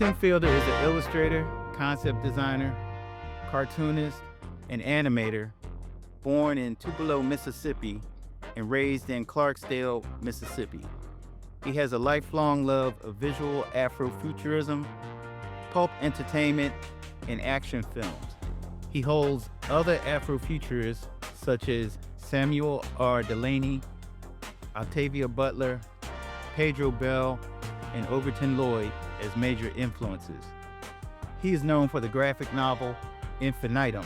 Tim Fielder is an illustrator, concept designer, cartoonist, and animator, born in Tupelo, Mississippi, and raised in Clarksdale, Mississippi. He has a lifelong love of visual Afrofuturism, pulp entertainment, and action films. He holds other Afrofuturists such as Samuel R. Delaney, Octavia Butler, Pedro Bell, and Overton Lloyd as major influences. He is known for the graphic novel INFINITUM,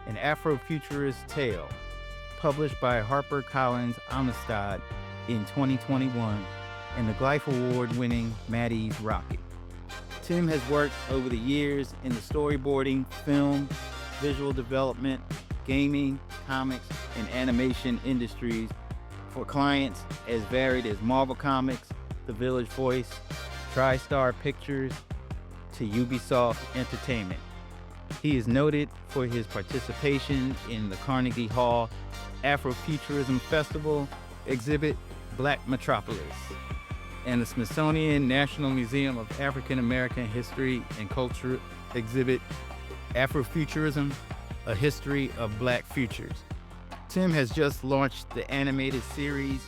an Afrofuturist tale, published by HarperCollins Amistad in 2021, and the Glyph Award-winning Maddie's Rocket. Tim has worked over the years in the storyboarding, film, visual development, gaming, comics, and animation industries for clients as varied as Marvel Comics, The Village Voice, TriStar Pictures, to Ubisoft Entertainment. He is noted for his participation in the Carnegie Hall Afrofuturism Festival exhibit Black Metropolis and the Smithsonian National Museum of African American History and Culture exhibit Afrofuturism, A History of Black Futures. Tim has just launched the animated series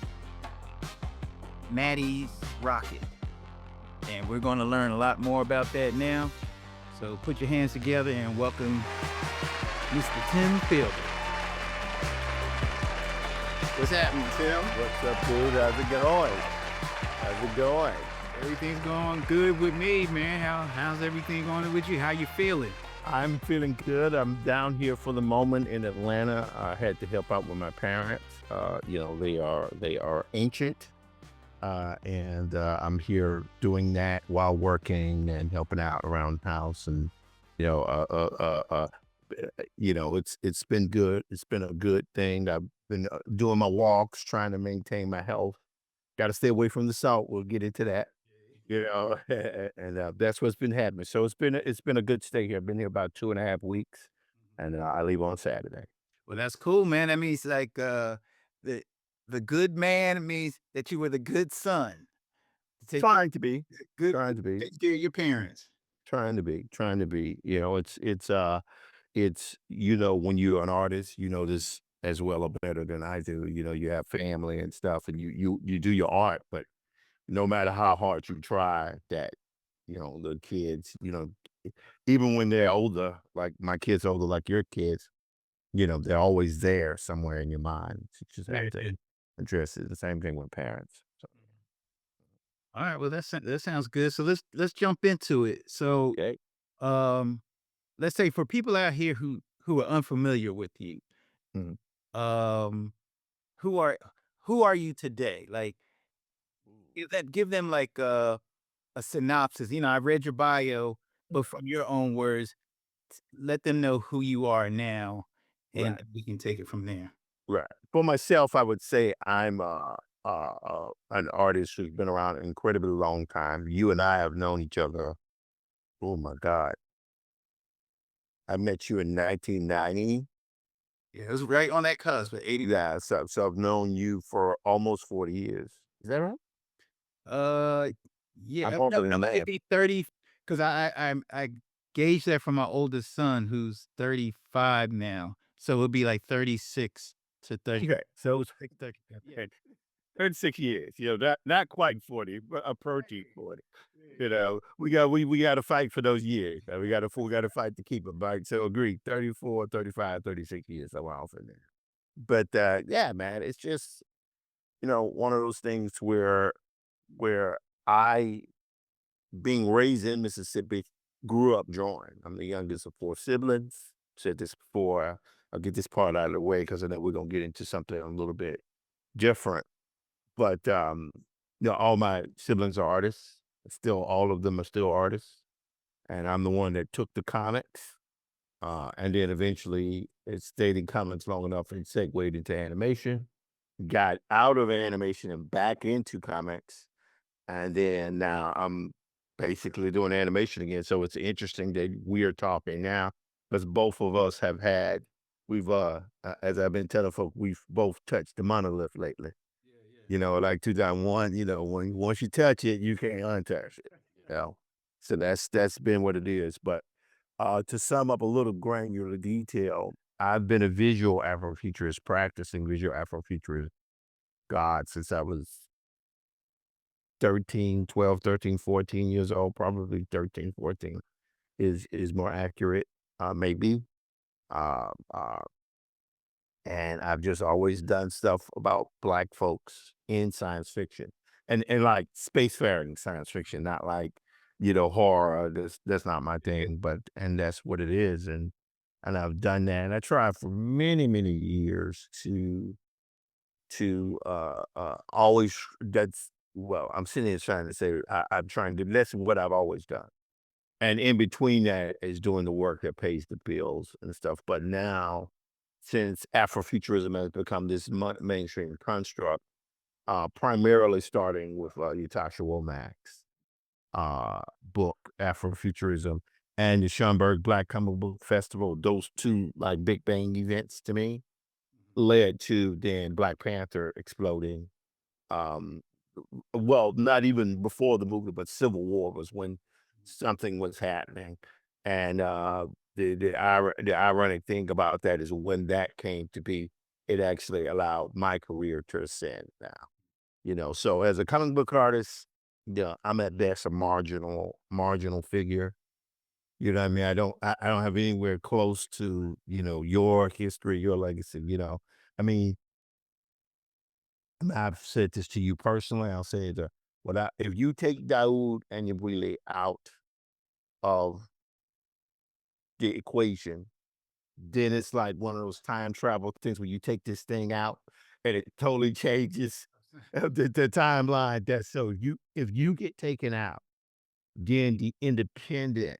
Maddie's Rocket, and we're going to learn a lot more about that now. So put your hands together and welcome Mr. Tim Fielder. What's happening, Tim? What's up, dude? How's it going? How's it going? Everything's going good with me, man. How's everything going with you? How you feeling? I'm feeling good. I'm down here for the moment in Atlanta. I had to help out with my parents. They are ancient, and I'm here doing that while working and helping out around the house. And it's been good. It's been a good thing. I've been doing my walks, trying to maintain my health. Got to stay away from the salt. We'll get into that. And that's what's been happening. So it's been a good stay here. I've been here about 2.5 weeks, and I leave on Saturday. Well, that's cool, man. That means like the good man means that you were the good son. Trying to be. Good. Trying to be. Take care of your parents. Trying to be. It's when you're an artist, you know this as well or better than I do. You have family and stuff, and you do your art, but no matter how hard you try, that the kids, even when they're older, like my kids older, like your kids, they're always there somewhere in your mind. You just have to address it. The same thing with parents. So. All right, well that sounds good. So let's jump into it. So, Okay. let's say for people out here who are unfamiliar with you, Mhm. who are you today? Like, give them like a synopsis. I read your bio, but from your own words, let them know who you are now, and Right. we can take it from there. Right. For myself, I would say I'm an artist who's been around an incredibly long time. You and I have known each other. Oh my God. I met you in 1990. Yeah, it was right on that cusp at 80. Yeah, so I've known you for almost 40 years. Is that right? Yeah, I'm older than that. maybe 30, because I gauged that from my oldest son, who's 35 now. So it'll be like 36 to 30. Okay, so it's like Yeah. 36 years. Not quite 40, but approaching 40. We got to fight for those years. We got to fight to keep it back. So agree, 34, 35, 36 years. I'm off in there. But yeah, man, it's just one of those things where I, being raised in Mississippi, grew up drawing. I'm the youngest of 4 siblings. Said this before. I'll get this part out of the way because I know we're gonna get into something a little bit different. But all my siblings are artists. Still, all of them are still artists, and I'm the one that took the comics, and then eventually it stayed in comics long enough and segued into animation. Got out of animation and back into comics, and then now I'm basically doing animation again. So it's interesting that we are talking now because both of us we've as I've been telling folks, we've both touched the monolith lately. Yeah. Like 2001, once you touch it, you can't untouch it. So that's been what it is. But to sum up a little granular detail, I've been a visual Afrofuturist, practicing visual Afrofuturist God since I was 13, 12, 13, 14 years old, probably 13, 14 is more accurate, maybe. Uh, uh, and I've just always done stuff about black folks in science fiction and like spacefaring science fiction, not like, horror. That's not my thing, but and that's what it is. And I've done that. And I tried for many, many years to always that's well, I'm sitting here trying to say I'm trying to that's what I've always done. And in between that is doing the work that pays the bills and stuff. But now, since Afrofuturism has become this mainstream construct, primarily starting with Natasha Womack's book, Afrofuturism, and the Schomburg Black Comic Book Festival, those two like big bang events to me led to then Black Panther exploding. Um, well, not even before the movie, but Civil War was when something was happening. And the ironic thing about that is when that came to be, it actually allowed my career to ascend now. So as a comic book artist, yeah, I'm at best a marginal figure. You know what I mean? I don't have anywhere close to, your history, your legacy, I mean, I've said this to you personally. I'll say it to if you take Daoud and Yabwile out of the equation, then it's like one of those time travel things where you take this thing out and it totally changes the timeline. That's so you if you get taken out, then the independent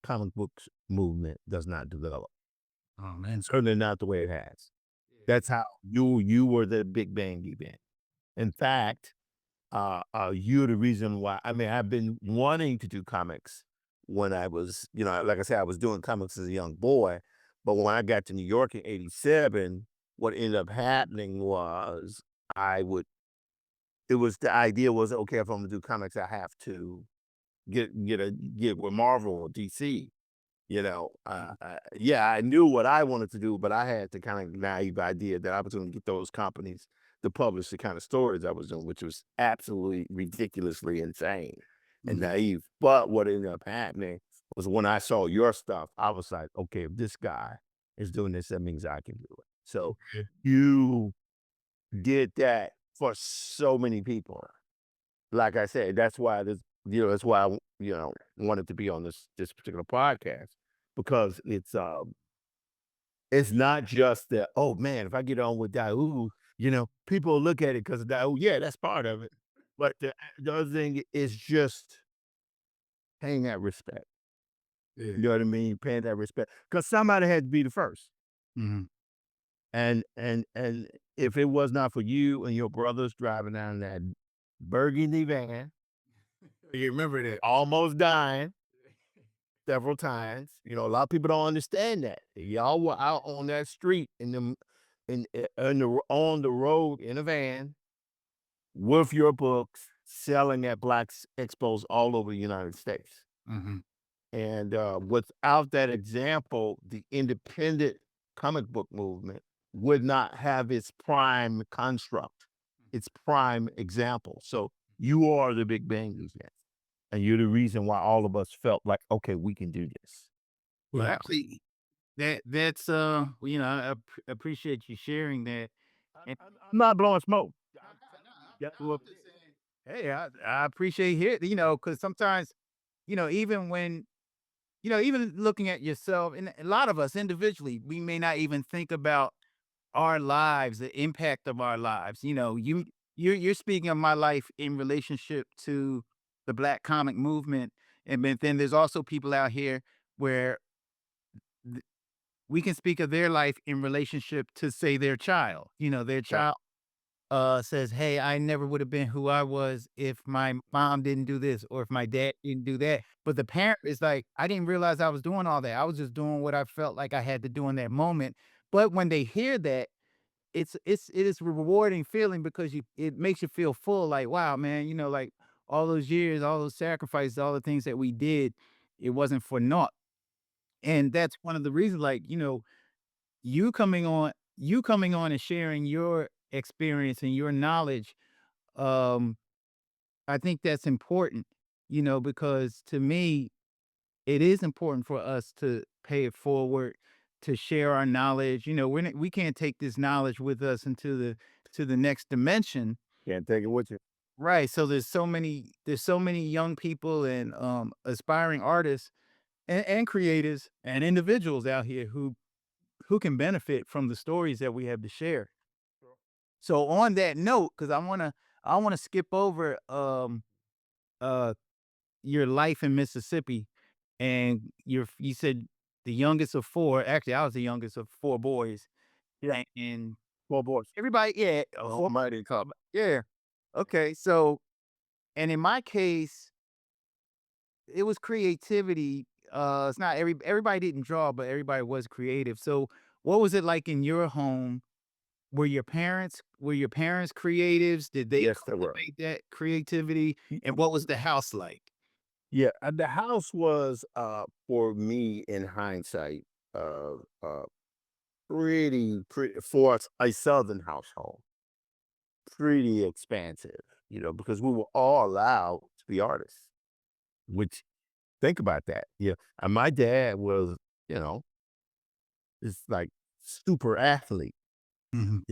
comic books movement does not develop. Oh man. Certainly not the way it has. That's how you were the Big Bang event. In fact, you're the reason why. I mean, I've been wanting to do comics when I was, like I said, I was doing comics as a young boy. But when I got to New York in '87, what ended up happening was I would, it was the idea was, okay, if I'm gonna do comics, I have to get with Marvel or DC. Yeah, I knew what I wanted to do, but I had the kind of naive idea that I was going to get those companies to publish the kind of stories I was doing, which was absolutely ridiculously insane and Mhm. naive. But what ended up happening was when I saw your stuff, I was like, okay, if this guy is doing this, that means I can do it. So Yeah. you did that for so many people. Like I said, that's why wanted to be on this particular podcast because it's not just that, oh man, if I get on with Daoud, people look at it because of Daoud. Yeah, that's part of it. But the other thing is just paying that respect. Yeah. You know what I mean? Paying that respect. Because somebody had to be the first. Mhm. And if it was not for you and your brothers driving down that burgundy van, You remember that? almost dying several times. A lot of people don't understand that. Y'all were out on that street on the road in a van with your books, selling at expos all over the United States. Mhm. And without that example, the independent comic book movement would not have its prime construct, its prime example. So you are the Big Bang event. And you're the reason why all of us felt like, okay, we can do this. Well, Yeah. actually, that's I appreciate you sharing that. And I'm not blowing smoke. Yeah, no, I'm just saying, hey, I appreciate hearing, because sometimes, even when, even looking at yourself, and a lot of us individually, we may not even think about our lives, the impact of our lives. You're speaking of my life in relationship to the Black comic movement, and then there's also people out here where th- we can speak of their life in relationship to say their child. Their yeah, child says, "Hey, I never would have been who I was if my mom didn't do this or if my dad didn't do that." But the parent is like, "I didn't realize I was doing all that. I was just doing what I felt like I had to do in that moment." But when they hear that, it is a rewarding feeling because it makes you feel full, like, wow, man, like, all those years, all those sacrifices, all the things that we did, it wasn't for naught. And that's one of the reasons, like, you coming on and sharing your experience and your knowledge, um, I think that's important, because to me, it is important for us to pay it forward, to share our knowledge. We can't take this knowledge with us into the next dimension. Can't take it with you. Right. So there's so many young people and aspiring artists and creators and individuals out here who can benefit from the stories that we have to share. So on that note, because I wanna skip over uh your life in Mississippi, and you said the youngest of four. Actually, I was the youngest of four boys. Yeah. And Well, boys. everybody, yeah, four, Almighty come. yeah. Okay, so and in my case, it was creativity. It's not everybody didn't draw, but everybody was creative. So what was it like in your home? Were your parents creatives? Did they Yes, they were. cultivate that creativity? And what was the house like? Yeah, the house was, for me in hindsight, uh, uh, pretty for a Southern household, pretty expansive, because we were all allowed to be artists. Which think about that, yeah. And my dad was, you know, is like super athlete. Mhm.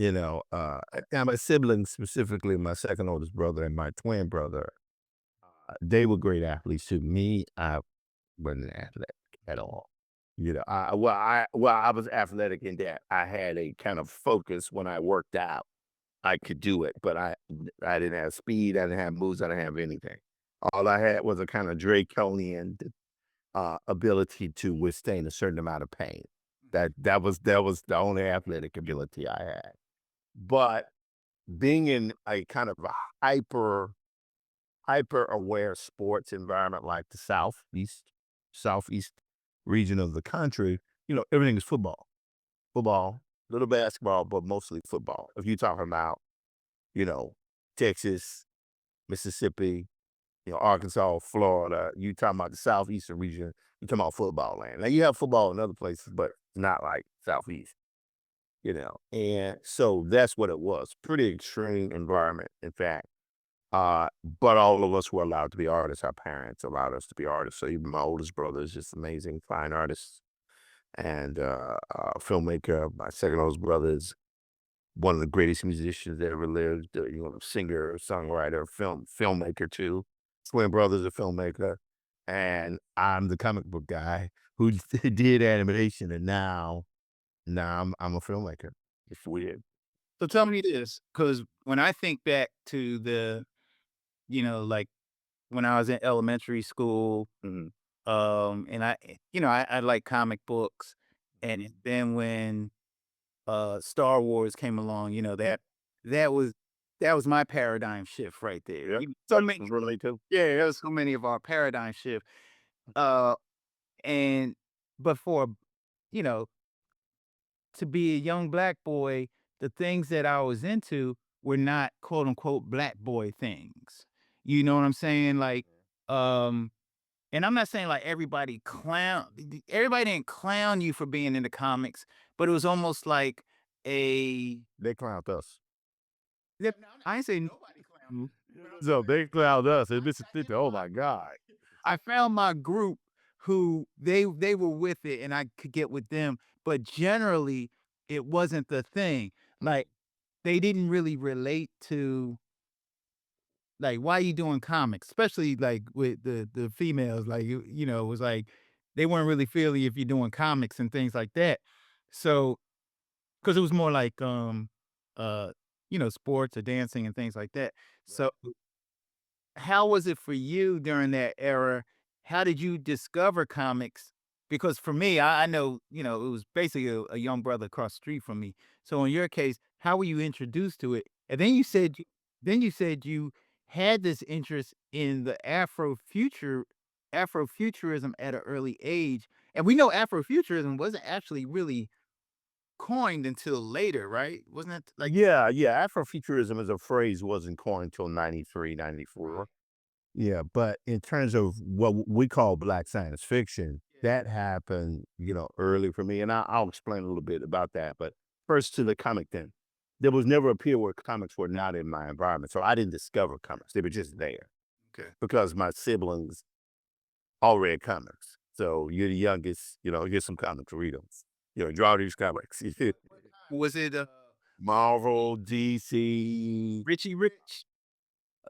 And my siblings, specifically my second oldest brother and my twin brother, they were great athletes too. Me, I wasn't athletic at all. I was athletic in that I had a kind of focus when I worked out. I could do it, but I didn't have speed, I didn't have moves, I didn't have anything. All I had was a kind of draconian ability to withstand a certain amount of pain. That was the only athletic ability I had. But being in a kind of a hyper aware sports environment like the southeast region of the country, everything is football, little basketball, but mostly football. If you're talking about, you know, Texas, Mississippi, Arkansas, Florida, you talking about the southeastern region, you talking about football land. Now you have football in other places, but not like southeast, and so that's what it was. Pretty extreme environment, in fact. But all of us were allowed to be artists. Our parents allowed us to be artists. So even my oldest brother is just amazing, fine artist and filmmaker. My second oldest brother is one of the greatest musicians that ever lived. Singer, songwriter, filmmaker too. Twin brother's a filmmaker, and I'm the comic book guy who did animation, and now I'm a filmmaker. It's weird. So tell me this, because when I think back to like when I was in elementary school, Mhm. and I like comic books, and then when Star Wars came along, that was that was my paradigm shift right there. Yeah, So many, really too. yeah, there was so many of our paradigm shift. Uh, and but for you know to be a young black boy, the things that I was into were not quote unquote black boy things. You know what I'm saying? Like, um, and I'm not saying like everybody didn't clown you for being into comics, but it was almost like a They clowned us. Yep, I ain't say nobody clown you. So they clowned us in Mississippi. Oh my God. I found my group who they were with it and I could get with them, but generally it wasn't the thing. Like they didn't really relate to like why you doing comics, especially like with the females. Like it was like they weren't really feeling if you're doing comics and things like that. So because it was more like uh sports or dancing and things like that. So how was it for you during that era? How did you discover comics? Because for me, I know, it was basically a young brother across the street from me. So in your case, how were you introduced to it? And then you said you had this interest in the Afrofuturism at an early age. And we know Afrofuturism wasn't actually really coined until later, right? Wasn't it like Yeah, yeah. Afrofuturism as a phrase wasn't coined until 93, 94. Yeah, but in terms of what we call Black science fiction, that happened, early for me, and I'll explain a little bit about that. But first to the comic thing, there was never a period where comics were not in my environment, so I didn't discover comics; they were just there Okay. because my siblings all read comics. So you're the youngest, here's some comics, read them. Draw these comics. Was it Marvel, DC, Richie Rich?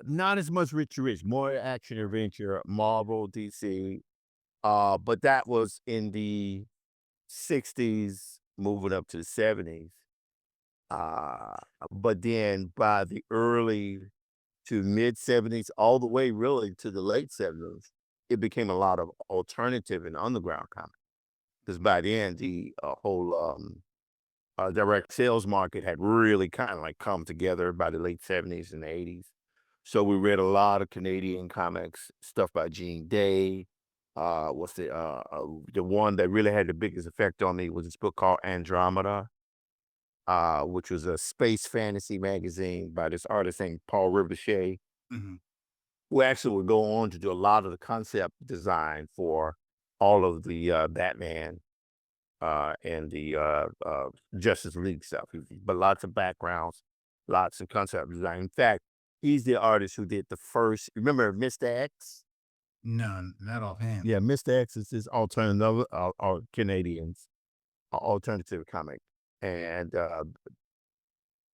not as much Rich, more action adventure, Marvel, DC. But that was in the 60s, moving up to the 70s. Uh, but then by the early to mid 70s, all the way really to the late 70s, it became a lot of alternative and underground comics. Because by then, the whole direct sales market had really kind of like come together by the late 70s and 80s. So we read a lot of Canadian comics, stuff by Gene Day. What's the one that really had the biggest effect on me was this book called Andromeda, which was a space fantasy magazine by this artist named Paul Ricochet, Mhm. who actually would go on to do a lot of the concept design for all of the Batman and the Justice League stuff. But lots of backgrounds, lots of concept design. In fact, he's the artist who did the first. Remember Mr. X? None, not offhand. Yeah, Mr. X is this alternative, Canadians alternative comic, and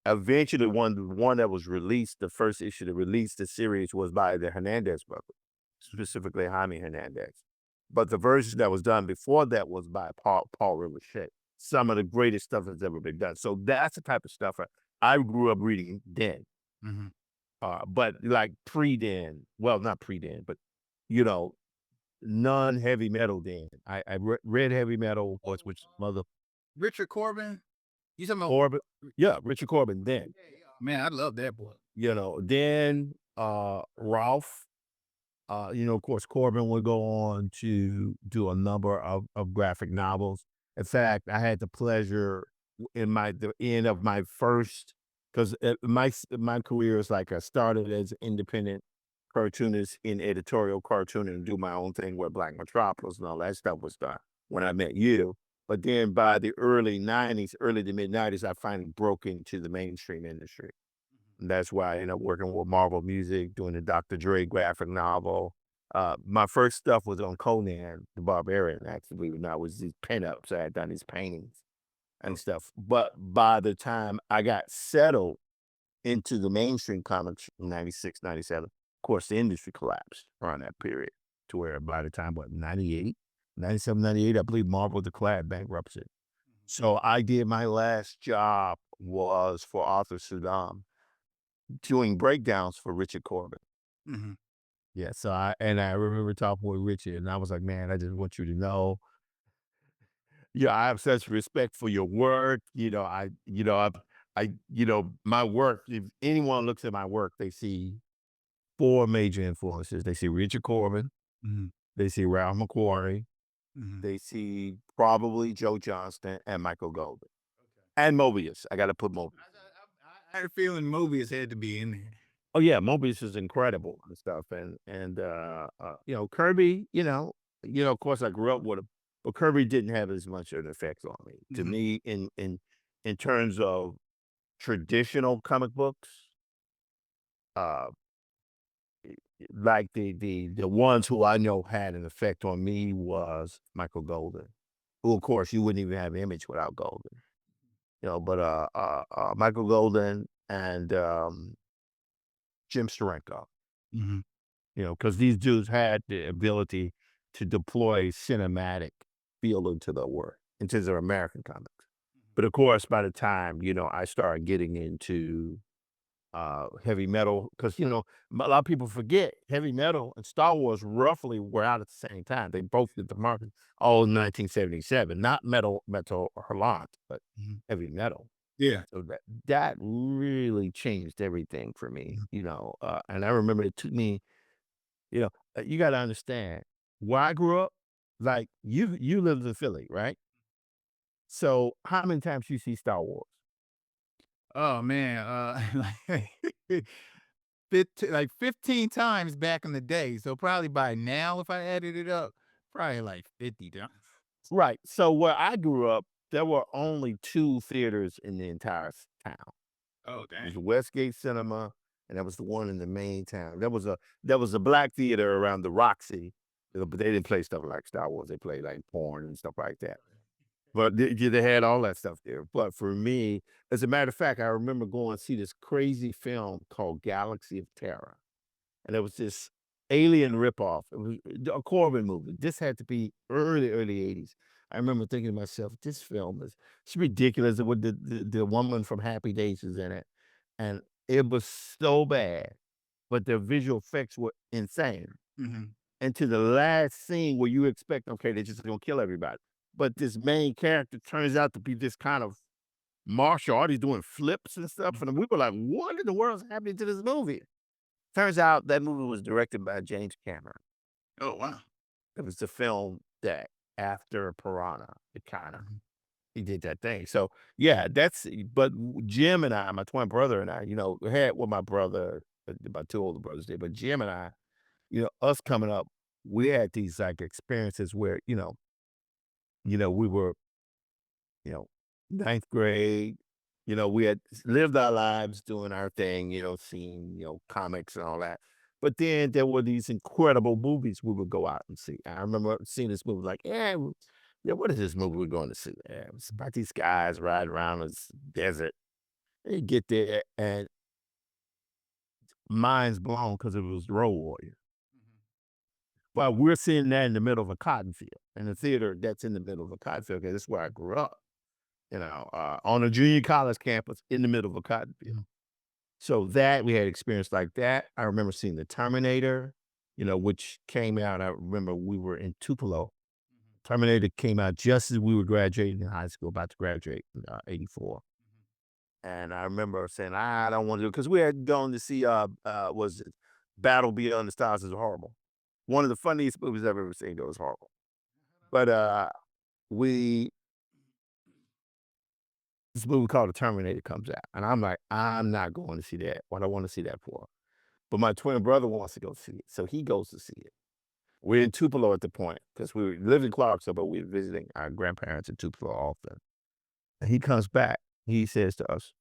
eventually one that was released, the first issue to release the series was by the Hernandez brothers, specifically Jaime Hernandez. But the version that was done before that was by Paul Ricochet. Some of the greatest stuff that's ever been done. So that's the type of stuff I grew up reading then. Mhm. But like pre-den, well, not pre-den, but you know, non-heavy metal then. I read heavy metal, which mother Richard Corbin? You talking about Corbin, yeah, Richard Corbin then. man, I love that book. Then Ralph. Of course, Corbin would go on to do a number of graphic novels. In fact, I had the pleasure in the end of my first, because my career is like I started as an independent cartoonist in editorial cartooning and do my own thing with Black Metropolis and all that stuff was done when I met you. But then by the early 90s, early to mid 90s, I finally broke into the mainstream industry. And that's why I ended up working with Marvel Music, doing the Dr. Dre graphic novel. My first stuff was on Conan the Barbarian, actually, believe it or not, was these pinups. I had done these paintings and stuff. But by the time I got settled into the mainstream comics in 96, 97, of course, the industry collapsed around that period to where by the time, 98, 97, 98, I believe Marvel declared bankruptcy. So I did my last job was for Arthur Sudam doing breakdowns for Richard Corbin. Mhm. Yeah, so I remember talking with Richard, and I was like, "Man, I just want you to know, I have such respect for your work. My work. If anyone looks at my work, they see four major influences. They see Richard Corbin, Mhm. they see Ralph McQuarrie, Mhm. they see probably Joe Johnston and Michael Golden Okay. and Mobius. I got to put Mobius. I had a feeling Mobius had to be in there. Oh yeah, Mobius is incredible and stuff, and Kirby, of course I grew up with him, but Kirby didn't have as much of an effect on me. To Mhm. me, in terms of traditional comic books, uh, like the ones who I know had an effect on me was Michael Golden, who of course you wouldn't even have Image without Golden, but Michael Golden and Jim Steranko. Mhm. Because these dudes had the ability to deploy cinematic feel into the work, into their American comics. But of course, by the time, I started getting into heavy metal, because, a lot of people forget heavy metal and Star Wars roughly were out at the same time. They both did the market all in 1977, not metal Hurlant, but Mhm. heavy metal. Yeah. So that really changed everything for me, Mhm. and I remember it took me you gotta understand, where I grew up, like, you lived in Philly, right? So, how many times you see Star Wars? Oh man, like like 15 times back in the day. So probably by now, if I added it up, probably like 50 times. Right. So where I grew up, there were only 2 theaters in the entire town. Oh, It was dang. the Westgate Cinema, and that was the one in the main town. There was a black theater around the Roxy, but they didn't play stuff like Star Wars. They played like porn and stuff like that. But they had all that stuff there. But for me, as a matter of fact, I remember going to see this crazy film called Galaxy of Terror. And it was this alien ripoff. It was a Corbin movie. This had to be early 80s. I remember thinking to myself, this film is it's ridiculous. With the woman from Happy Days is in it. And it was so bad, but the visual effects were insane. Mhm. And to the last scene where you expect, okay, they're just gonna kill everybody. But this main character turns out to be this kind of martial artist doing flips and stuff. And we were like, what in the world's happening to this movie? Turns out that movie was directed by James Cameron. Oh, wow. It was the film that after Piranha, it kinda Mhm. he did that thing. So, yeah, but Jim and I, my twin brother and I, had my brother, my 2 older brothers did, but Jim and I, us coming up, we had these, like, experiences where, we were, you know, ninth grade, we had lived our lives doing our thing, seeing, comics and all that. But then there were these incredible movies we would go out and see. I remember seeing this movie like, yeah, what is this movie we're going to see? Yeah, it's about these guys riding around this desert. They get there and mind's blown because it was Road Warrior. Mhm. But we're seeing that in the middle of a cotton field, in a theater that's in the middle of a cotton field. 'Cause that's where I grew up, on a junior college campus in the middle of a cotton field. Mhm. So that we had experience like that. I remember seeing the Terminator, which came out. I remember we were in Tupelo. Mhm. Terminator came out just as we were graduating in high school, about to graduate in '84. Mhm. And I remember saying, I don't want to do it because we had gone to see was it Battle Beyond the Stars is horrible. One of the funniest movies I've ever seen. It was horrible. But we this movie called The Terminator comes out. And I'm like, I'm not going to see that. What I want to see that for. But my twin brother wants to go see it. So he goes to see it. We're in Tupelo at the point because we lived in Clarksville, but we were visiting our grandparents in Tupelo often. And he comes back. He says to us,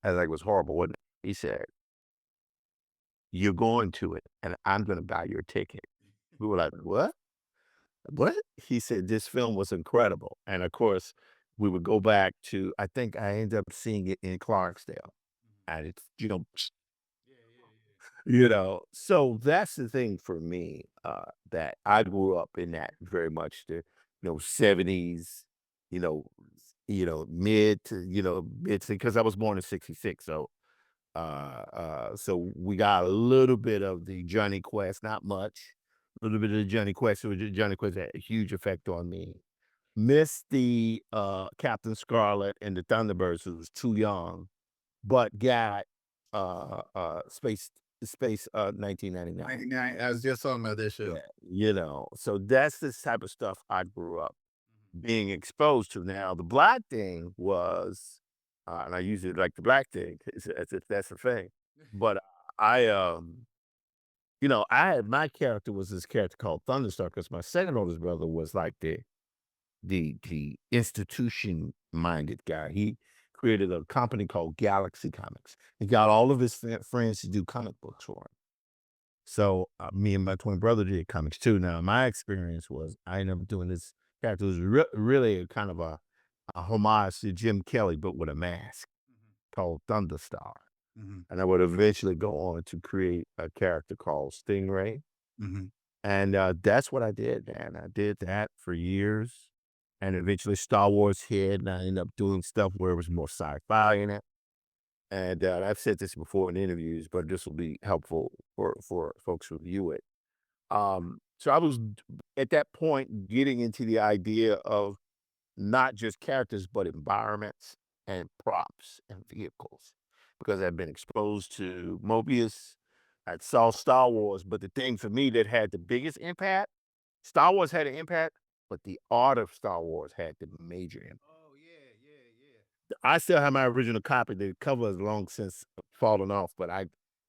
I was like, it was horrible, wasn't it? He said, you're going to it, and I'm going to buy your ticket. We were like, what? What? He said, this film was incredible. And of course, we would go back to, I think I ended up seeing it in Clarksdale. Mhm. And it's, Yeah, yeah, yeah. so that's the thing for me, that I grew up in that very much the, 70s, you know, mid to, because I was born in 66. So we got a little bit of the Johnny Quest, not much, a little bit of the Johnny Quest. So Johnny Quest had a huge effect on me. Missed the Captain Scarlet and the Thunderbirds, who was too young, but got Space 1999. 99. I was just talking about this show. Yeah, so that's this type of stuff I grew up Mhm. being exposed to. Now, the black thing was, and I use it like the black thing, as if that's a thing. But I, I had my character was this character called Thunderstar because my second oldest brother was like the institution minded guy. He created a company called Galaxy Comics. He got all of his friends to do comic books for him. So me and my twin brother did comics too. Now my experience was I ended up doing this character. It was really a kind of a homage to Jim Kelly, but with a mask Mhm. called Thunderstar. Mhm. And I would eventually go on to create a character called Stingray. Mhm. And that's what I did, man. I did that for years. And eventually Star Wars hit, and I ended up doing stuff where it was more sci-fi in it. And I've said this before in interviews, but this will be helpful for folks who view it. So I was at that point getting into the idea of not just characters, but environments and props and vehicles because I've been exposed to Mobius. I saw Star Wars, but the thing for me that had the biggest impact, Star Wars had an impact, but the art of Star Wars had the major impact. Oh, yeah, yeah, yeah. I still have my original copy. The cover has long since fallen off, but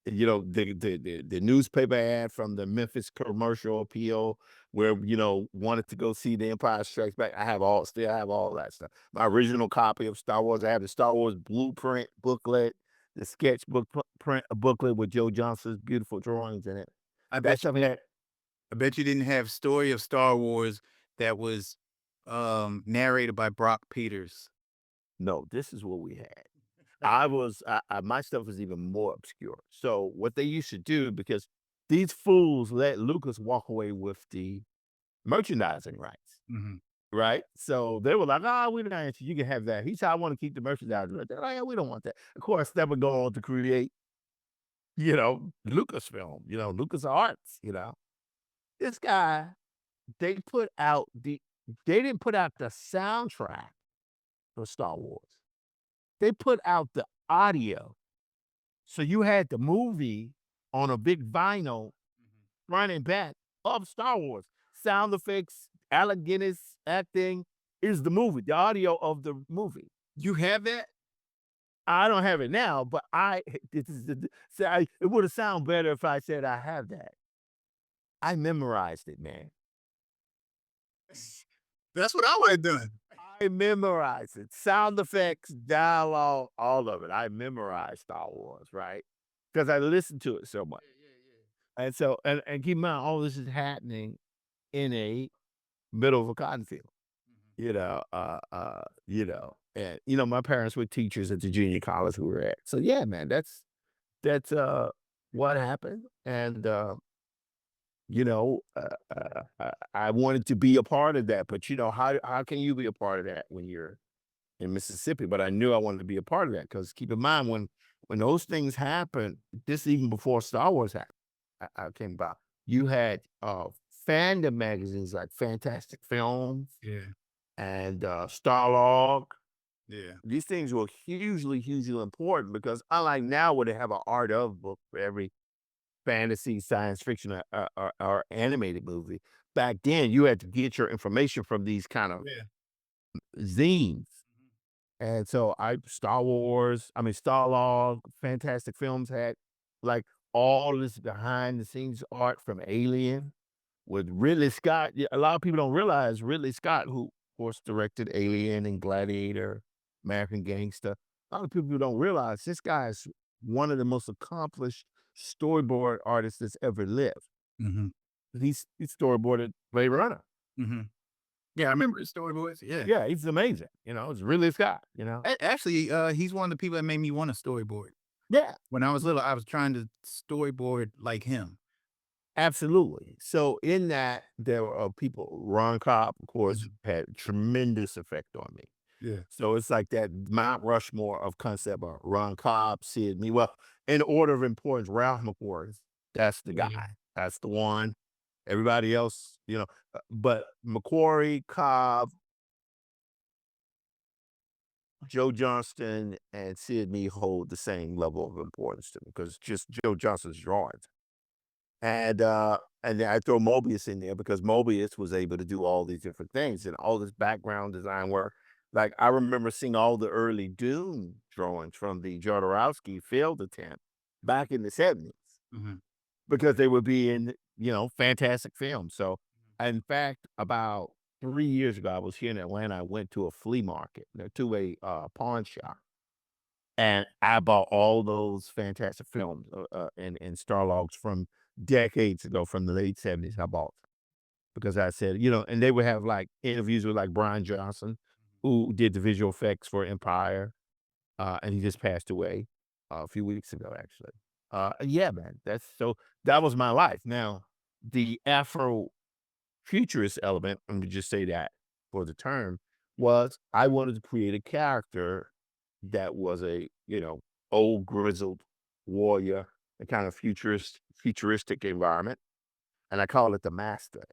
the newspaper ad from the Memphis commercial appeal where wanted to go see The Empire Strikes Back. Still have all that stuff. My original copy of Star Wars. I have the Star Wars blueprint booklet, the sketchbook print booklet with Joe Johnston's beautiful drawings in it. I That's bet you, something that I bet you didn't have Story of Star Wars that was narrated by Brock Peters. no, this is what we had. My stuff was even more obscure. So what they used to do, because these fools let Lucas walk away with the merchandising rights, Mm-hmm. right? So they were like, "Oh, we're not interested. You can have that." He said, "I want to keep the merchandising rights." They're like, "Yeah, we don't want that." Of course, that would go on to create, Lucasfilm, Lucas Arts. This guy, they put out they didn't put out the soundtrack for Star Wars. They put out the audio. So you had the movie on a big vinyl front and back of Star Wars. Sound effects, Alec Guinness acting is the movie, the audio of the movie. You have that? I don't have it now, but it would have sounded better if I said I have that. I memorized it, man. That's what I would have done. I memorized it. Sound effects, dialogue, all of it. I memorized Star Wars, right? Because I listened to it so much. And so, and keep in mind, all this is happening in a middle of a cotton field, and my parents were teachers at the junior college we were at. So yeah, man, that's what happened, and I wanted to be a part of that. But how can you be a part of that when you're in Mississippi? But I knew I wanted to be a part of that because keep in mind when those things happen, this even before Star Wars happened. I came about. You had fandom magazines like Fantastic Films Yeah. and Starlog. Yeah. These things were hugely, hugely important because unlike now where they have an art of book for every fantasy, science fiction, or animated movie, back then you had to get your information from these kind of zines. And so Starlog, Fantastic Films had like all this behind the scenes art from Alien with Ridley Scott. Yeah, a lot of people don't realize Ridley Scott, who of course directed Alien and Gladiator, American Gangster. A lot of people don't realize this guy is one of the most accomplished storyboard artists that's ever lived. Mm-hmm. He storyboarded Blade Runner. Mm-hmm. Yeah, I remember his storyboards. Yeah. Yeah, he's amazing. It's Ridley Scott. Actually, he's one of the people that made me want to storyboard. Yeah, When I was little, I was trying to storyboard like him. absolutely. So in that, there are people. Ron Cobb, of course, had tremendous effect on me. Yeah. So it's like that Mount Rushmore of concept art. Ron Cobb, Sid Me. Well, in order of importance, Ralph McQuarrie. That's the guy. Yeah. That's the one. Everybody else, but McQuarrie, Cobb, Joe Johnston, and Sid Me hold the same level of importance to me because just Joe Johnston's drawings. And then I throw Mobius in there because Mobius was able to do all these different things and all this background design work. Like I remember seeing all the early Dune drawings from the Jodorowsky field attempt back in the 70s Mm-hmm. because they would be in, fantastic films. So in fact, about 3 years ago, I was here in Atlanta. I went to a flea market, to a pawn shop. And I bought all those fantastic films and Starlogs from decades ago, from the late 70s. I bought them because I said, and they would have like interviews with like Brian Johnson, who did the visual effects for Empire, and he just passed away a few weeks ago, actually. Yeah, man, that was my life. Now, the Afrofuturist element, let me just say that for the term, was I wanted to create a character that was a, old grizzled warrior, a kind of futuristic environment. And I call it the master.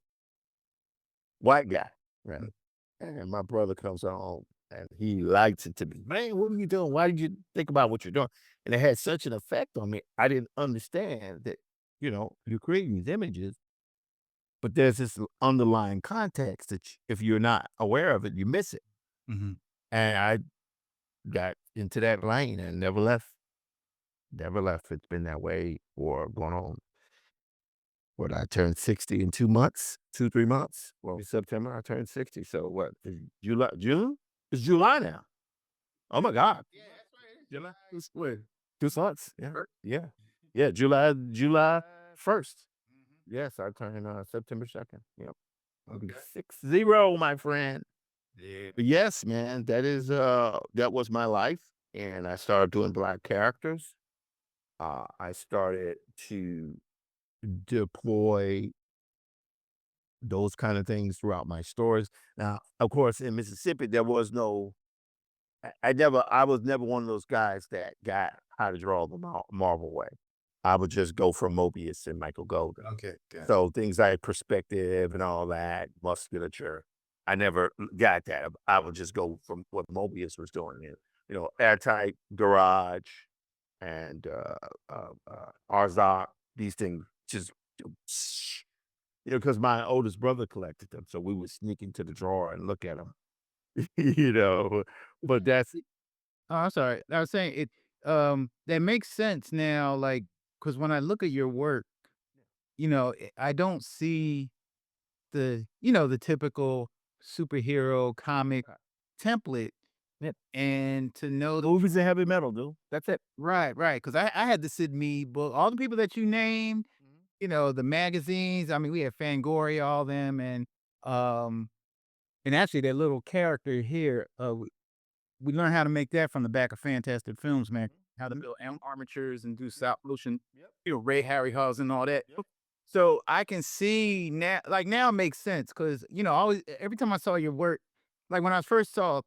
White guy. Right. And my brother comes home and he lights it to me. Man, what are you doing? Why did you think about what you're doing? And it had such an effect on me. I didn't understand that, you're creating these images, but there's this underlying context that if you're not aware of it, you miss it. Mm-hmm. And I got into that lane and never left. Never left. It's been that way for going on. What, I turned 60 in 2 months, 3 months. Well, September I turned 60. So what? July, June? It's July now. Oh my God. July. It's what? 2 months. Yeah. Yeah. Yeah. July 1st. Yes, I turned September 2nd. Yep. I'll be 6-0, my friend. Yeah. But yes, man, that was my life. And I started doing Black characters. I started to deploy those kind of things throughout my stories. Now, of course, in Mississippi, there was no. I was never one of those guys that got how to draw the Marvel way. I would just go for Mobius and Michael Golden. Okay. Got it. So things like perspective and all that, musculature, I never got that. I would just go from what Mobius was doing. Airtight Garage and Arzak, these things just, because my oldest brother collected them. So we would sneak into the drawer and look at them, you know, but that's, Oh, I'm sorry. I was saying it. That makes sense now. Like, because when I look at your work, I don't see the typical superhero comic template. Yep. And to know movies and heavy metal, dude. That's it. right, right. Because I had the Sid Mead book, all the people that you named, the magazines. I mean, we had Fangoria, all them, um, and actually that little character here, we learned how to make that from the back of Fantastic Films, man. How to build armatures and do stop motion, Ray Harryhausen and all that. Yep. So I can see now, like now it makes sense because always every time I saw your work, like when I first saw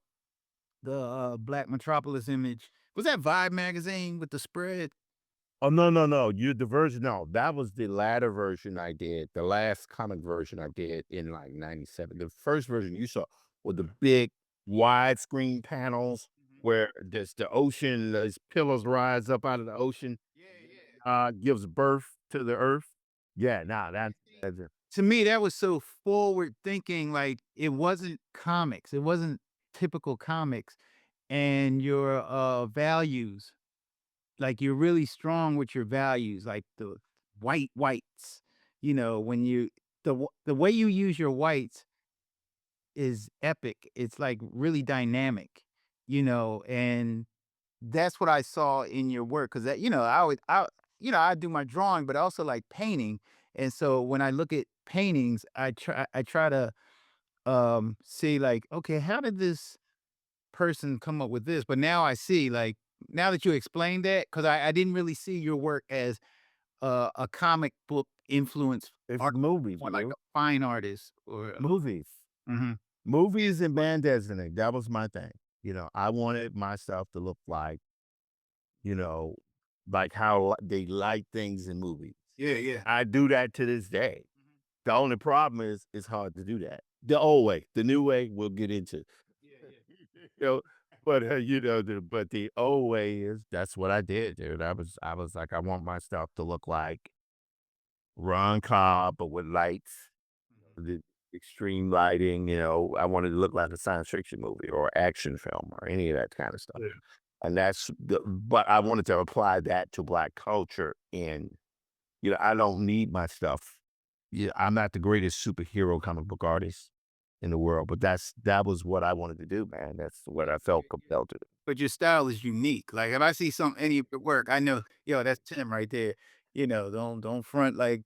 the Black Metropolis image, was that Vibe magazine with the spread? Oh, no, no, no. The version, no, that was the latter version I did, the last comic version I did in like 97. The first version you saw with the big widescreen panels where there's the ocean, those pillars rise up out of the ocean, gives birth to the earth. Yeah, nah, that's it. To me, that was so forward thinking. Like it wasn't comics, it wasn't typical comics, and your values. Like you're really strong with your values, like the whites. When the way you use your whites is epic. It's like really dynamic, and that's what I saw in your work. Cause that, I do my drawing, but I also like painting. And so when I look at paintings, I try to see like, okay, how did this person come up with this? But now I see like, now that you explained that, because I didn't really see your work as a comic book influence It's art, movies, or like bro. a fine artist or Movies. Mhm. Movies and band designating. That was my thing. I wanted myself to look you know, like how they light things in movies. Yeah. Yeah. I do that to this day. The only problem is it's hard to do that. The old way, the new way, we'll get into. You know, but but the old way is that's what I did, dude. I was like, I want my stuff to look like Ron Cobb, but with lights, the extreme lighting. I wanted to look like a science fiction movie or action film or any of that kind of stuff. Yeah. And but I wanted to apply that to Black culture. And, I don't need my stuff. Yeah, I'm not the greatest superhero comic book artist in the world, but that was what I wanted to do, man. That's what I felt compelled to do. But your style is unique. Like if I see any of your work, I know, that's Tim right there. Don't front like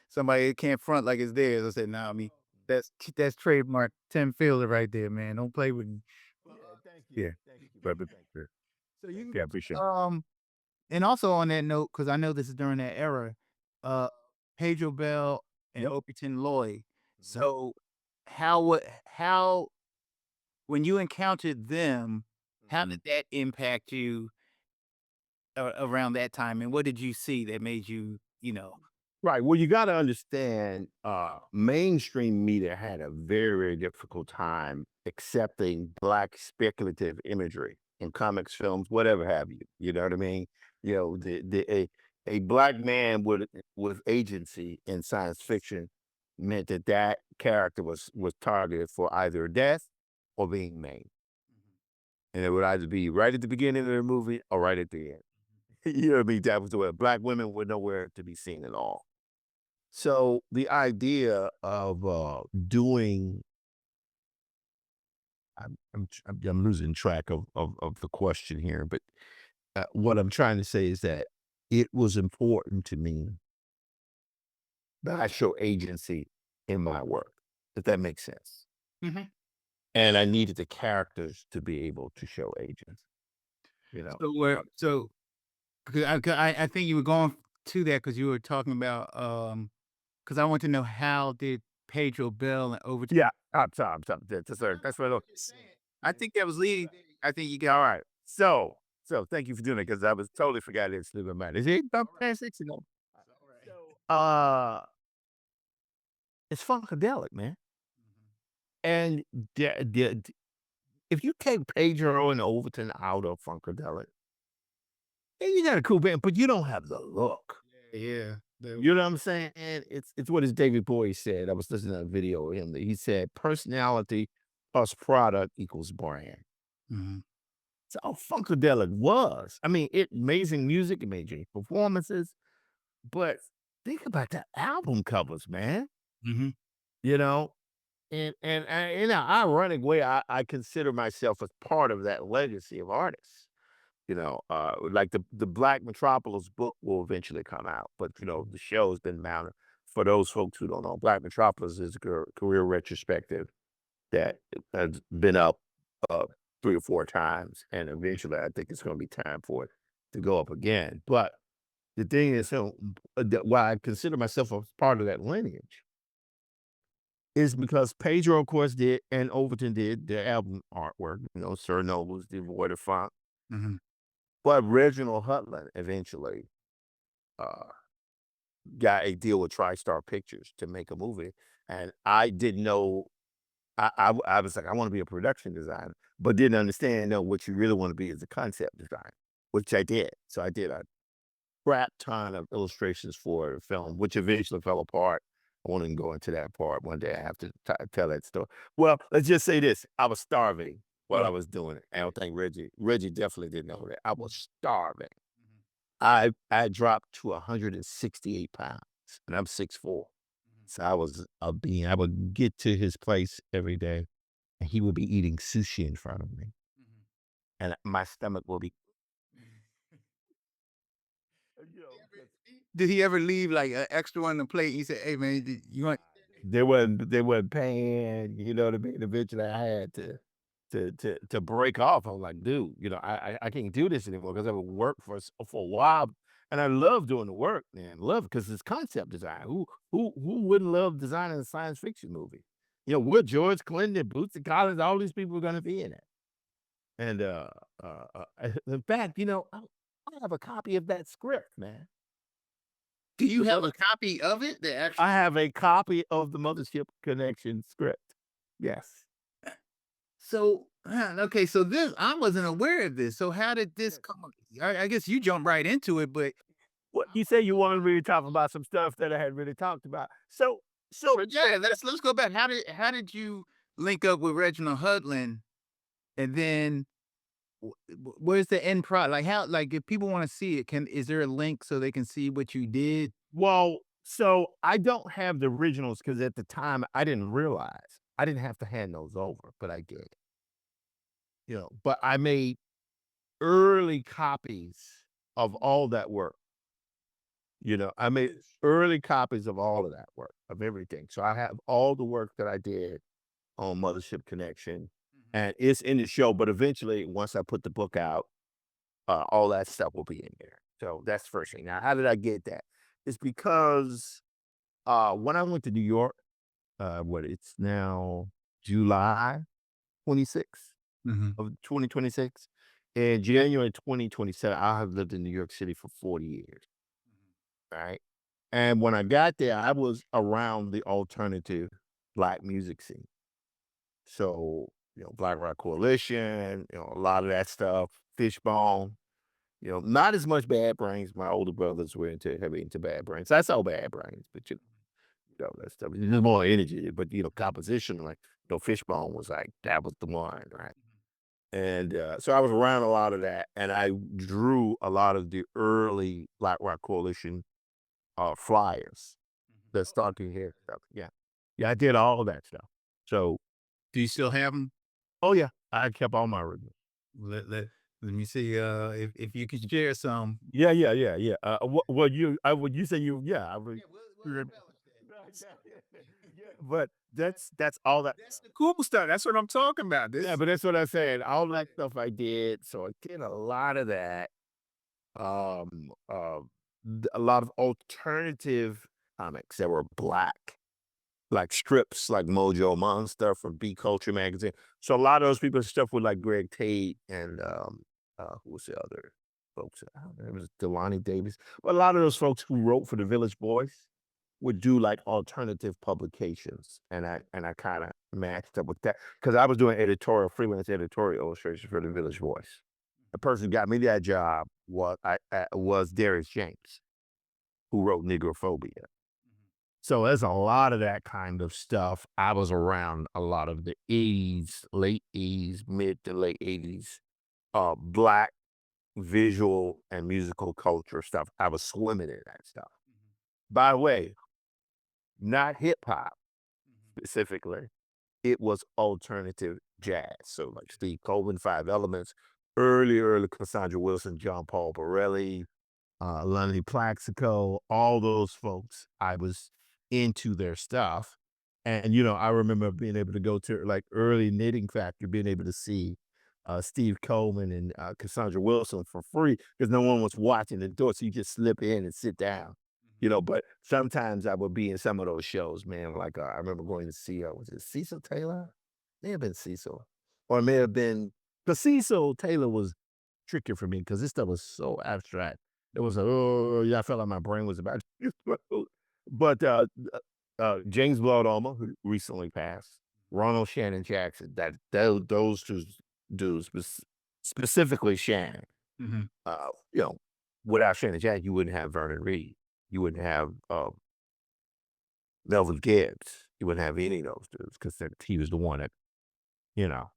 somebody can't front like it's theirs. I said, nah, I mean that's trademark Tim Fielder right there, man. Don't play with me. Yeah, thank Yeah. you. Thank you, brother. Thank you. So you Yeah, appreciate it. and also on that note, because I know this is during that era, uh Pedro Bell and Yep. Overton Lloyd. So how when you encountered them, how did that impact you around that time? And what did you see that made you? Right. Well, you got to understand, mainstream media had a very, very difficult time accepting Black speculative imagery in comics, films, whatever have you. You know what I mean? A Black man with agency in science fiction meant that character was targeted for either death or being maimed. And it would either be right at the beginning of the movie or right at the end. You know what I mean? That was the way Black women were nowhere to be seen at all. So the idea of doing, I'm losing track of the question here, but what I'm trying to say is that it was important to me that I show agency in my work, if that makes sense. Mhm. And I needed the characters to be able to show agency. You know, So 'cause I think you were going to that because you were talking about, because I want to know how did Pedro Bell and Overton. yeah, that's what. I think that was leading. I think you All got. right, so thank you for doing it because I was totally forgot it's sleeping mind. Is it about past 6? You know, uh, it's funkadelic, man. And if you take Pedro and Overton out of funkadelic, then you got a cool band, but you don't have the look. Yeah. You know what I'm saying? And it's what his David Bowie said. I was listening to a video of him that he said, personality plus product equals brand. Mhm. So Funkadelic was. I mean, amazing music, amazing performances, but think about the album covers, man. Mhm. You know, and in an ironic way, I consider myself as part of that legacy of artists. You know, like the Black Metropolis book will eventually come out, but you know, the show's been mounted. For those folks who don't know, Black Metropolis is a career retrospective that has been up uh, 3 or 4 times, and eventually, I think it's going to be time for it to go up again. But the thing is, so why I consider myself a part of that lineage is because Pedro, of course, did and Overton did the album artwork. You know, Sir Nobles did Void of Funk. Mhm. But Reginald Hutland eventually uh, got a deal with TriStar Pictures to make a movie, and I didn't know. I was like, I want to be a production designer, but didn't understand. No, what you really want to be is a concept designer, which I did. So I did a crap ton of illustrations for the film, which eventually fell apart. I won't even go into that part. One day I have to tell that story. Well, let's just say this: I was starving while I was doing it. I don't think Reggie definitely didn't know that. I was starving. Mhm. I dropped to 168 pounds, and I'm 6'4". Mhm. So I was a being. I would get to his place every day, and he would be eating sushi in front of me, Mhm. and my stomach will be. You know, Did he ever leave like an extra on the plate? He said, "Hey man, you want?" they weren't paying. You know what I mean? Eventually, I had to break off. I was like, dude, you know, I can't do this anymore because I would work for a while, and I love doing the work, man. Love it because it's concept design. Who wouldn't love designing a science fiction movie? You know, with George Clinton and Bootsy Collins, all these people are going to be in it. And in fact, you know, I have a copy of that script, man. Do you have a copy of it? The actual. I have a copy of the Mothership Connection script. Yes. So okay, so this I wasn't aware of this. So how did this come? I guess you jumped right into it, but Well, you say you wanted me to talk about some stuff that I hadn't really talked about. So but yeah, let's go back. How did you link up with Reginald Hudlin, and then where's the end product? Like how like if people want to see it, can is there a link so they can see what you did? so I don't have the originals because at the time I didn't realize I didn't have to hand those over, but I did. You know, but I made early copies of all that work. You know, I made early copies of all of that work, of everything. So I have all the work that I did on Mothership Connection, Mhm. and it's in the show. But eventually, once I put the book out, all that stuff will be in there. So that's the first thing. Now, how did I get that? It's because when I went to New York, it's now July 26th Mhm. of 2026. In January 2027, I have lived in New York City for 40 years. Right. And when I got there, I was around the alternative Black music scene. So, you know, Black Rock Coalition, you know, a lot of that stuff, Fishbone, you know, not as much Bad Brains. My older brothers were heavy into Bad Brains. I saw Bad Brains, but you know that stuff. There's more energy, but you know, composition, like you know, Fishbone was like that was the one, right? And so I was around a lot of that, and I drew a lot of the early Black Rock Coalition flyers, the stalking hair stuff. Yeah, yeah, I did all of that stuff. So, Do you still have them? oh yeah, I kept all my originals. Let me see. If you could share some. Yeah, yeah, yeah, yeah. Well, would you say you? Yeah, I would. We'll Yeah, embellish that. but that's all that. That's the cool stuff. That's what I'm talking about. Yeah, This. but that's what I'm saying. All that stuff I did. So I did a lot of that. Um, uh, a lot of alternative comics that were black, like strips, like Mojo Monster from B Culture magazine. So a lot of those people's stuff with like Greg Tate and who was the other folks? I don't know, it was Delani Davis. But a lot of those folks who wrote for the Village Voice would do like alternative publications, and I kind of matched up with that because I was doing freelance editorial illustration for the Village Voice. The person who got me that job was Darius James, who wrote Negrophobia. So there's a lot of that kind of stuff. I was around a lot of the 80s, late 80s, mid to late 80s, black visual and musical culture stuff. I was swimming in that stuff. By the way, not hip hop specifically. It was alternative jazz. So like Steve Coleman, Five Elements, early Cassandra Wilson, John Paul Borelli, Lonnie Plaxico, all those folks. I was into their stuff. And, I remember being able to go to like early Knitting Factory, being able to see Steve Coleman and Cassandra Wilson for free because no one was watching the door. So you just slip in and sit down. But sometimes I would be in some of those shows, man. Like I remember going to see, was it Cecil Taylor? May have been Cecil, or it may have been because Cecil Taylor was tricky for me because this stuff was so abstract. It was yeah, I felt like my brain was about to explode. But James Blood Alma, who recently passed, Ronald Shannon Jackson, those two dudes, specifically Shannon. Mhm. Uh, you know, without Shannon Jackson, you wouldn't have Vernon Reed. You wouldn't have Melvin Gibbs. You wouldn't have any of those dudes because he was the one that, you know,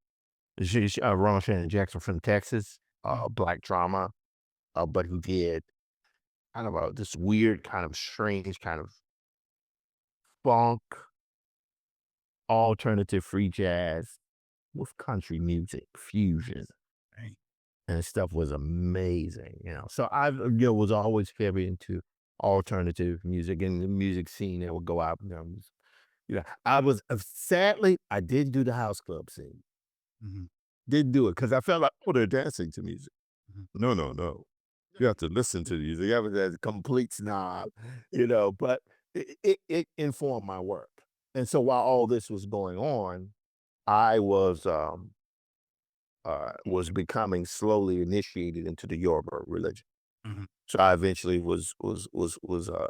Ronald Shannon Jackson from Texas, black drama, but who did kind of this weird kind of strange kind of funk, alternative free jazz with country music fusion. Right. And stuff was amazing. So I, was always very into alternative music and the music scene that would go out. I was sadly I didn't do the house club scene. Mhm. Didn't do it because I felt like, oh, they're dancing to music. Mhm. No. You have to listen to music. I was a complete snob, but it informed my work. And so while all this was going on, I was becoming slowly initiated into the Yoruba religion. Mhm. So I eventually was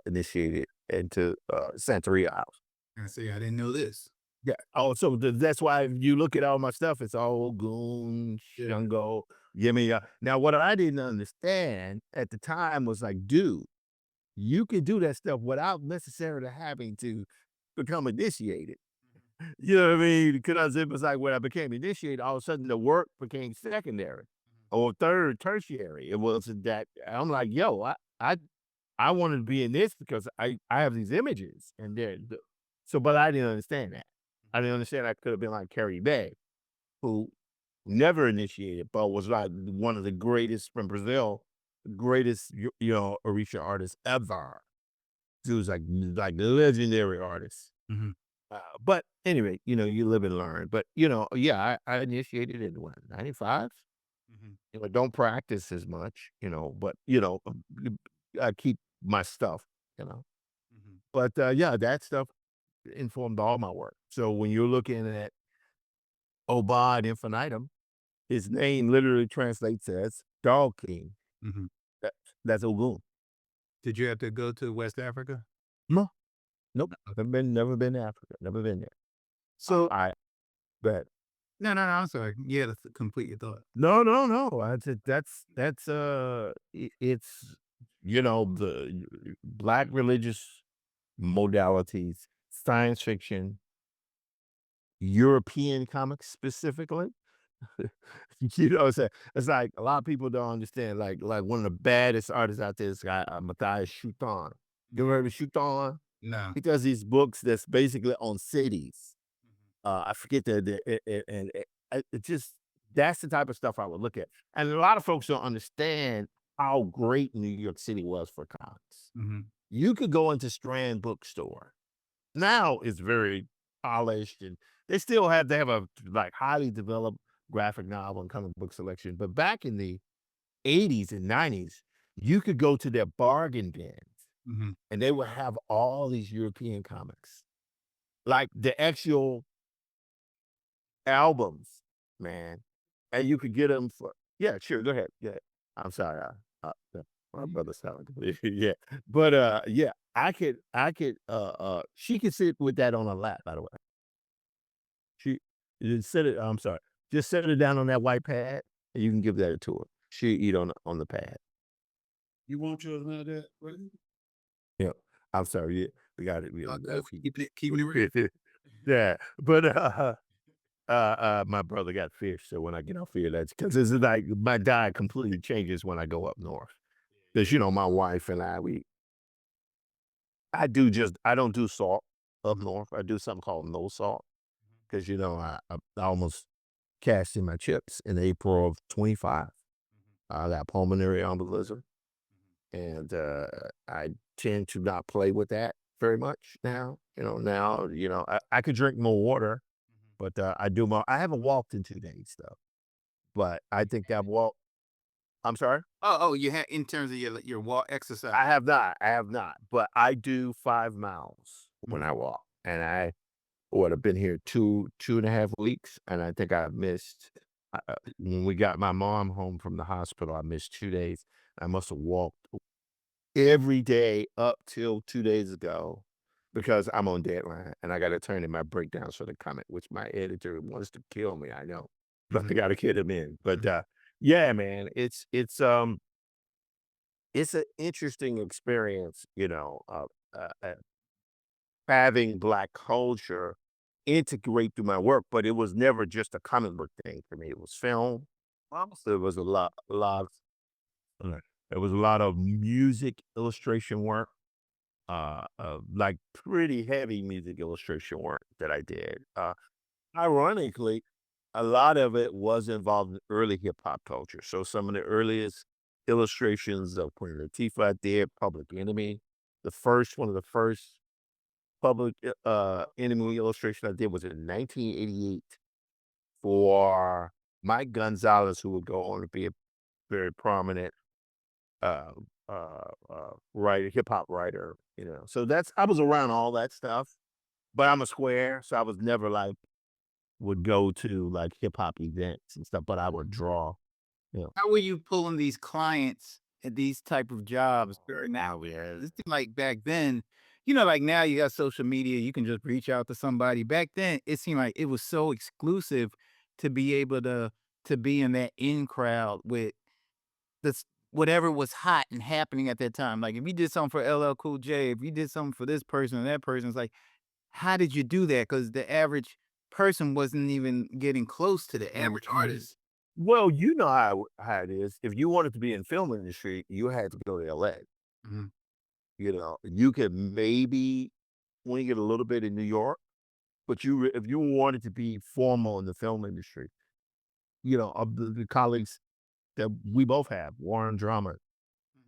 initiated into Santeria House. I say I didn't know this. Yeah. Oh, so that's why if you look at all my stuff, it's all Goon, Yeah. Shango, Yemi. Now, what I didn't understand at the time was like, dude, you can do that stuff without necessarily having to become initiated. You know what I mean? Because it was like when I became initiated, all of a sudden the work became secondary or tertiary. It wasn't that I'm like, yo, I wanted to be in this because I have these images and but I didn't understand that. I didn't understand I could have been like Carrie Bay, who never initiated, but was like one of the greatest from Brazil, greatest, Orisha artists ever. He was like legendary artist. Mhm. But anyway, you live and learn. But yeah, I initiated in what, 95? Mhm. I don't practice as much, but I keep my stuff, you know. Mhm. But yeah, that stuff informed all my work. So when you're looking at Obad Infinitum, his name literally translates as Dog King. Mhm. That, that's Ogun. Did you have to go to West Africa? No, nope. Never been to Africa. Never been there. So I bet. no. I'm sorry. Yeah, to complete your thought. No. It's the black religious modalities, science fiction, European comics specifically. You know what I'm saying? It's like a lot of people don't understand. Like one of the baddest artists out there is guy Matthias Schuton. You ever heard of Schuton? No. He does these books that's basically on cities. I forget it just that's the type of stuff I would look at. And a lot of folks don't understand how great New York City was for comics. Mm-hmm. You could go into Strand Bookstore. Now it's very polished, and they have a like highly developed graphic novel and comic book selection. But back in the 80s and 90s, you could go to their bargain bins Mm-hmm. and they would have all these European comics, like the actual albums, man. And you could get them for, yeah, sure, go ahead. Yeah. I'm sorry. My brother sounded yeah. But yeah, she could sit with that on her lap, by the way. She just I'm sorry. Just set it down on that white pad and you can give that to her. She eat on the pad. You want yours like that? Right? Yeah. I'm sorry. Yeah, we got it. Keeping it real. Yeah. But my brother got fish, so when I get off here, that's because it's like my diet completely changes when I go up north. Because my wife and I don't do salt up north. I do something called no salt. Because I almost cashed in my chips in April of 25. I got pulmonary embolism, and I tend to not play with that very much now. I could drink more water, but I do more. I haven't walked in 2 days though, but I think that walk. I'm sorry. Oh, you had in terms of your walk exercise. I have not. I have not, but I do 5 miles when I walk, and I would have been here 2.5 weeks, and I think I missed when we got my mom home from the hospital. I missed 2 days. I must have walked every day up till 2 days ago because I'm on deadline and I got to turn in my breakdowns for the comic, which my editor wants to kill me. I know, but I got to get him in. But yeah, man, it's an interesting experience, having Black culture integrate through my work, but it was never just a comic book thing for me. It was film. There was there was a lot of music illustration work, like pretty heavy music illustration work that I did. Ironically, a lot of it was involved in early hip hop culture. So some of the earliest illustrations of Queen Latifah I did, Public Enemy. One of the first Public Enemy illustration I did was in 1988 for Mike Gonzalez, who would go on to be a very prominent uh, writer, hip hop writer. So I was around all that stuff, but I'm a square, so I was never like would go to like hip hop events and stuff, but I would draw. How were you pulling these clients at these type of jobs now? Yeah, it seemed like back then, like now you got social media, you can just reach out to somebody. Back then, it seemed like it was so exclusive to be able to be in that in crowd with this whatever was hot and happening at that time. Like if you did something for LL Cool J, if you did something for this person and that person, it's like, how did you do that? Because the average person wasn't even getting close to the average artist. Well, you know how it is. If you wanted to be in film industry, you had to go to LA. Mhm. You could maybe wing it a little bit in New York, but if you wanted to be formal in the film industry, of the colleagues that we both have, Warren Drummer,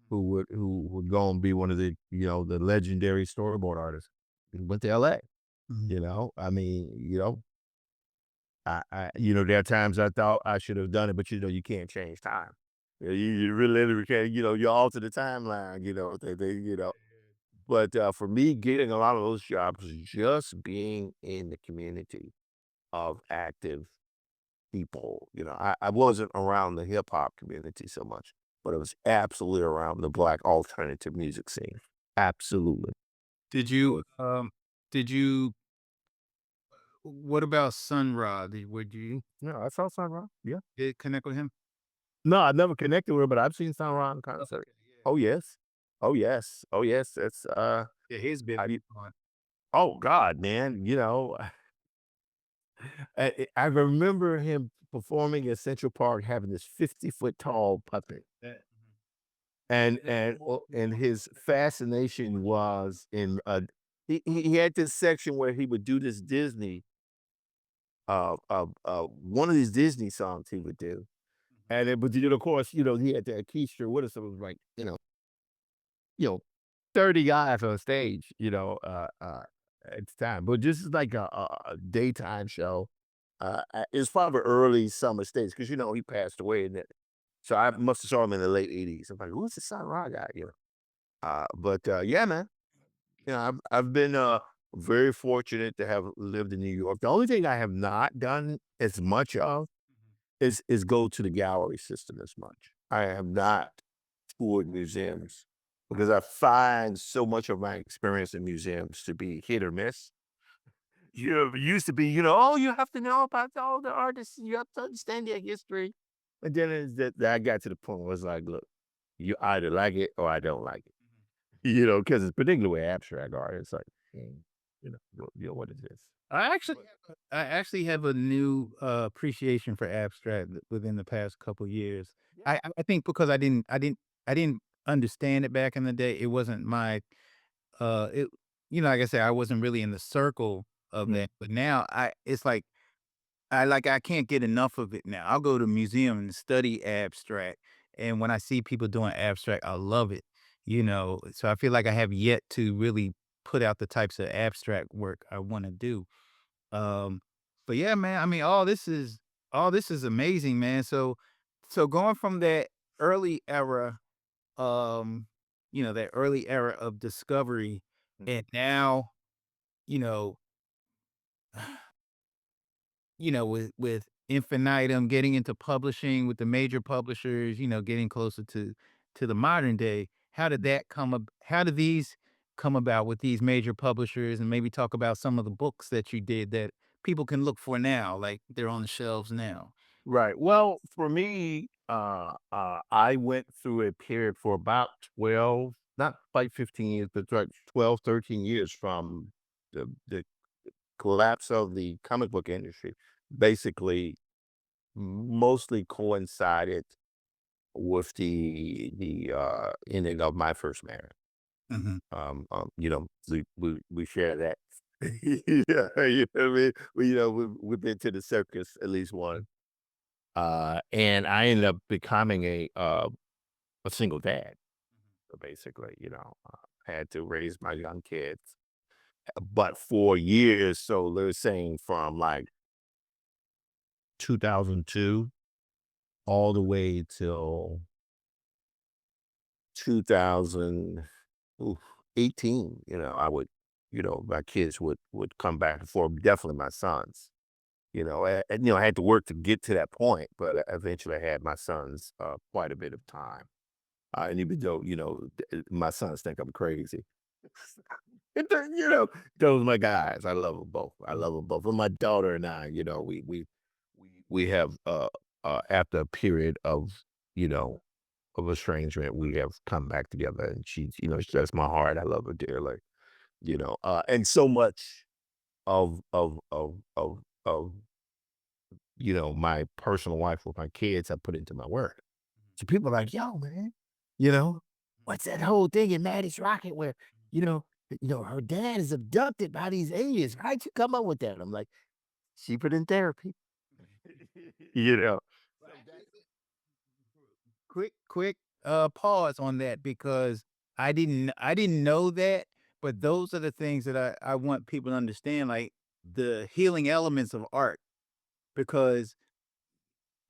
who would go and be one of the the legendary storyboard artists, he went to LA. Mhm. I mean, there are times I thought I should have done it, but you can't change time. You really literally can't. You alter the timeline. But for me, getting a lot of those jobs was just being in the community of active people. I wasn't around the hip hop community so much, but it was absolutely around the Black alternative music scene. Absolutely. Did you did you what about Sun Ra? Would you No, I saw Sun Ra. Yeah. connect with him? No, I never connected with her, but I've seen Sun Ra in concert. Oh yes. Oh yes. Oh yes. It's Yeah, he's been I on. oh God, man. I remember him performing in Central Park, having this 50-foot tall puppet. And his fascination was in he had this section where he would do this Disney one of these Disney songs he would do. And it but of course, he had that orchestra with us, so it was like, you know, 30 guys on stage, at the time. But this is like a daytime show. It's probably early summer stage because he passed away in it. So I must have saw him in the late 80s. I'm like, who's the Sun Ra guy? But yeah, man. I've been very fortunate to have lived in New York. The only thing I have not done as much of is go to the gallery system as much. I have not toured museums because I find so much of my experience in museums to be hit or miss. It used to be, oh, you have to know about all the artists, you have to understand their history. And then it's that I got to the point where it was like, look, you either like it or I don't like it. Because it's particularly with abstract art. It's like, what is this? I actually have a new appreciation for abstract within the past couple years. I think because I didn't understand it back in the day. It wasn't my it like I said, I wasn't really in the circle of Mm. that. But now it's like I can't get enough of it now. I'll go to a museum and study abstract. And when I see people doing abstract, I love it. So I feel like I have yet to really put out the types of abstract work I want to do. Um, but yeah, man, I mean, all this is amazing, man. So going from that early era, that early era of discovery, and now, you know, with Infinitum getting into publishing with the major publishers, getting closer to the modern day. How did these come about with these major publishers, and maybe talk about some of the books that you did that people can look for now, like they're on the shelves now? Right. Well, for me, I went through a period for about 12, not quite 15 years, but like 12, 13 years from the collapse of the comic book industry. Basically, mostly coincided with the ending of my first marriage. Mhm. We share that. Yeah, you know what I mean? We've been to the circus at least once. And I ended up becoming a single dad. So basically, had to raise my young kids. But for years, so they're saying from like 2002 all the way till 2018, I would, my kids would come back and forth, definitely my sons. I had to work to get to that point, but eventually I had my sons quite a bit of time. And even though, my sons think I'm crazy. Those are my guys. I love them both. I love them both. And my daughter and I, we have after a period you know, of estrangement, we have come back together, and she's, that's my heart. I love her dearly. And so much of my personal life with my kids I put into my work. So people are like, yo, man, you know, what's that whole thing in Maddie's Rocket where, you know, her dad is abducted by these aliens. How'd you come up with that? I'm like, she put in therapy. you know. Quick pause on that, because I didn't know that, but those are the things that I want people to understand, like the healing elements of art. Because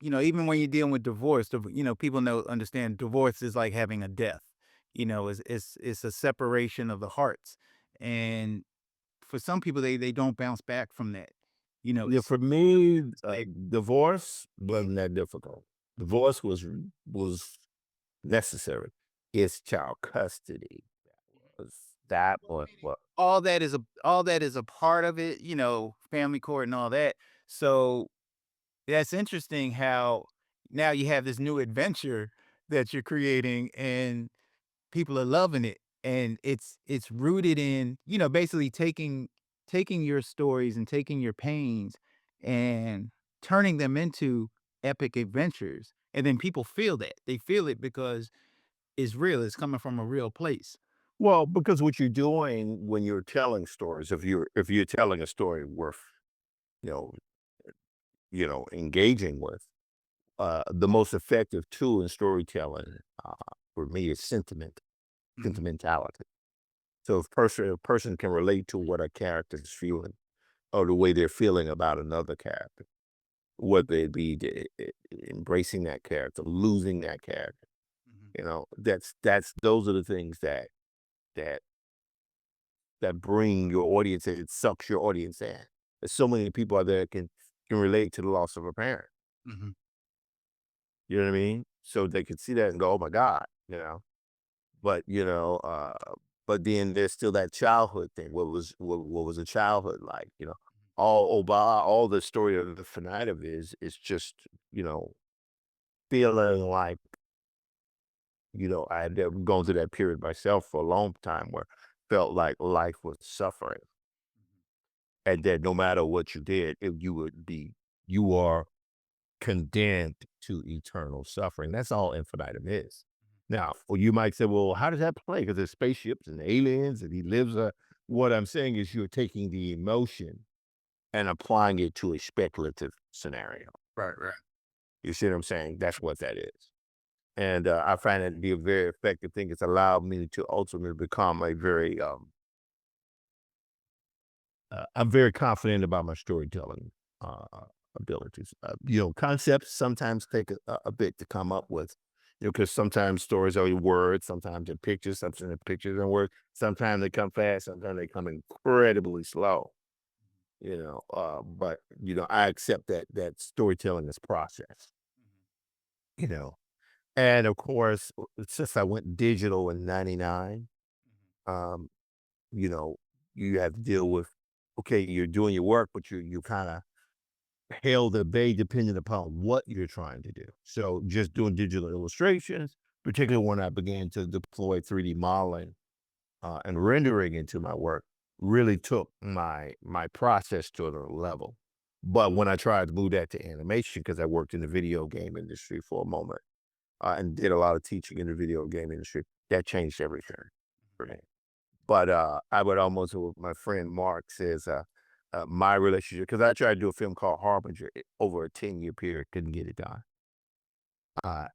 even when you're dealing with divorce, people understand divorce is like having a death. It's a separation of the hearts, and for some people, they don't bounce back from that. Yeah, It's for me, like divorce wasn't that difficult. Divorce was necessary. It's child custody. Was that was what all that is a part of it. Family court and all that. So that's interesting how now you have this new adventure that you're creating, and people are loving it. And it's rooted in, basically taking your stories and taking your pains and turning them into epic adventures. And then people feel that. They feel it because it's real. It's coming from a real place. Well, because what you're doing when you're telling stories, if you're telling a story worth, you know, engaging with, the most effective tool in storytelling, for me, is sentimentality. So if a person can relate to what a character is feeling, or the way they're feeling about another character, whether it be embracing that character, losing that character, those are the things that bring your audience in. It sucks your audience in. There's so many people out there can relate to the loss of a parent. Mhm. You know what I mean? So they could see that and go, "Oh my God," But but then there's still that childhood thing. What was a childhood like? All the story of the infinitum is just feeling like I had gone through that period myself for a long time where felt like life was suffering, and that no matter what you did, you are condemned to eternal suffering. That's all infinitum is. Now, you might say, well, how does that play? Because there's spaceships and aliens and he lives what I'm saying is you're taking the emotion and applying it to a speculative scenario. Right, right. You see what I'm saying? That's what that is. And I find that to be a very effective thing. It's allowed me to ultimately become I'm very confident about my storytelling uh, abilities. Concepts sometimes take a bit to come up with, because sometimes stories are words, sometimes they're pictures, sometimes they're pictures and words. Sometimes they come fast, sometimes they come incredibly slow. But I accept that storytelling is process. You know, and of course, since I went digital in '99, um, you know, you have to deal with, okay, you're doing your work, but you kind of held at bay depending upon what you're trying to do. So just doing digital illustrations, particularly when I began to deploy 3D modeling and rendering into my work, really took my process to another level. But when I tried to move that to animation, because I worked in the video game industry for a moment and did a lot of teaching in the video game industry, that changed everything for me. But I would almost, what my friend Mark says, my relationship, because I tried to do a film called Harbinger over a 10-year period, couldn't get it done. Uh,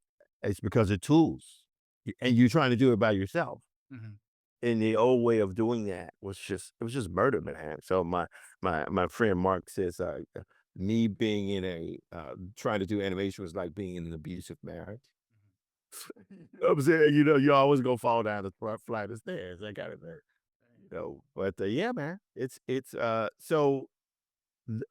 it's because of tools, and you're trying to do it by yourself. Mhm. And the old way of doing that it was just murder, man. So my friend Mark says, me being in trying to do animation was like being in an abusive marriage. I'm saying, you always gonna fall down the flight of stairs, that kind of thing. But yeah, man, so th-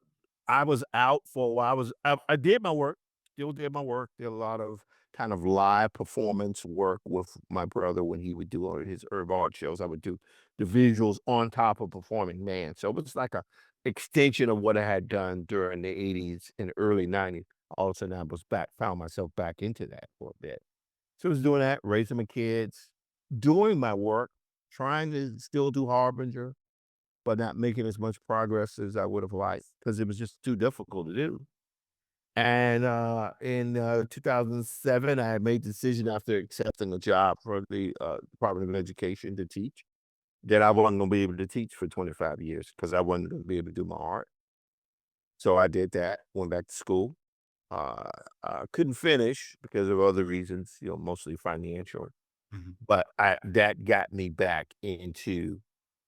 I was out for a while. I did my work, still did my work, did a lot of kind of live performance work with my brother when he would do all his herb art shows. I would do the visuals on top of performing, man. So it was like a extension of what I had done during the 80s and early 90s. All of a sudden I was found myself back into that for a bit. So I was doing that, raising my kids, doing my work, trying to still do Harbinger, but not making as much progress as I would have liked because it was just too difficult to do. And in 2007, I made the decision after accepting a job for the Department of Education to teach that I wasn't going to be able to teach for 25 years because I wasn't going to be able to do my art. So I did that, went back to school. Uh, couldn't finish because of other reasons, mostly financial. Mhm. But that got me back into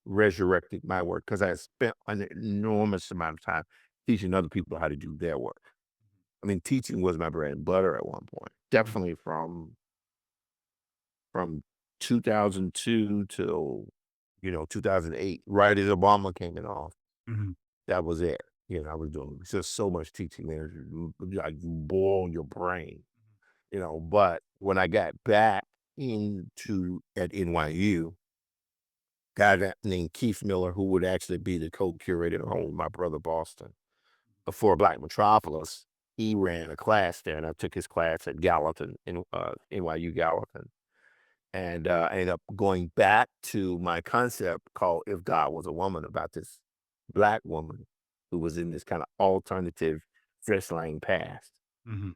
resurrecting my work because I spent an enormous amount of time teaching other people how to do their work. I mean, teaching was my bread and butter at one point. Definitely from 2002 till 2008, right as Obama came in office. Mhm. That was it. I was doing just so much teaching there, like boil your brain. But when I got back into at NYU, guy named Keith Miller, who would actually be the co-curator along with my brother Boston for Black Metropolis, he ran a class there, and I took his class at Gallatin, in NYU Gallatin. And I ended up going back to my concept called If God Was a Woman, about this Black woman who was in this kind of alternative Dress Lane passed. Mhm.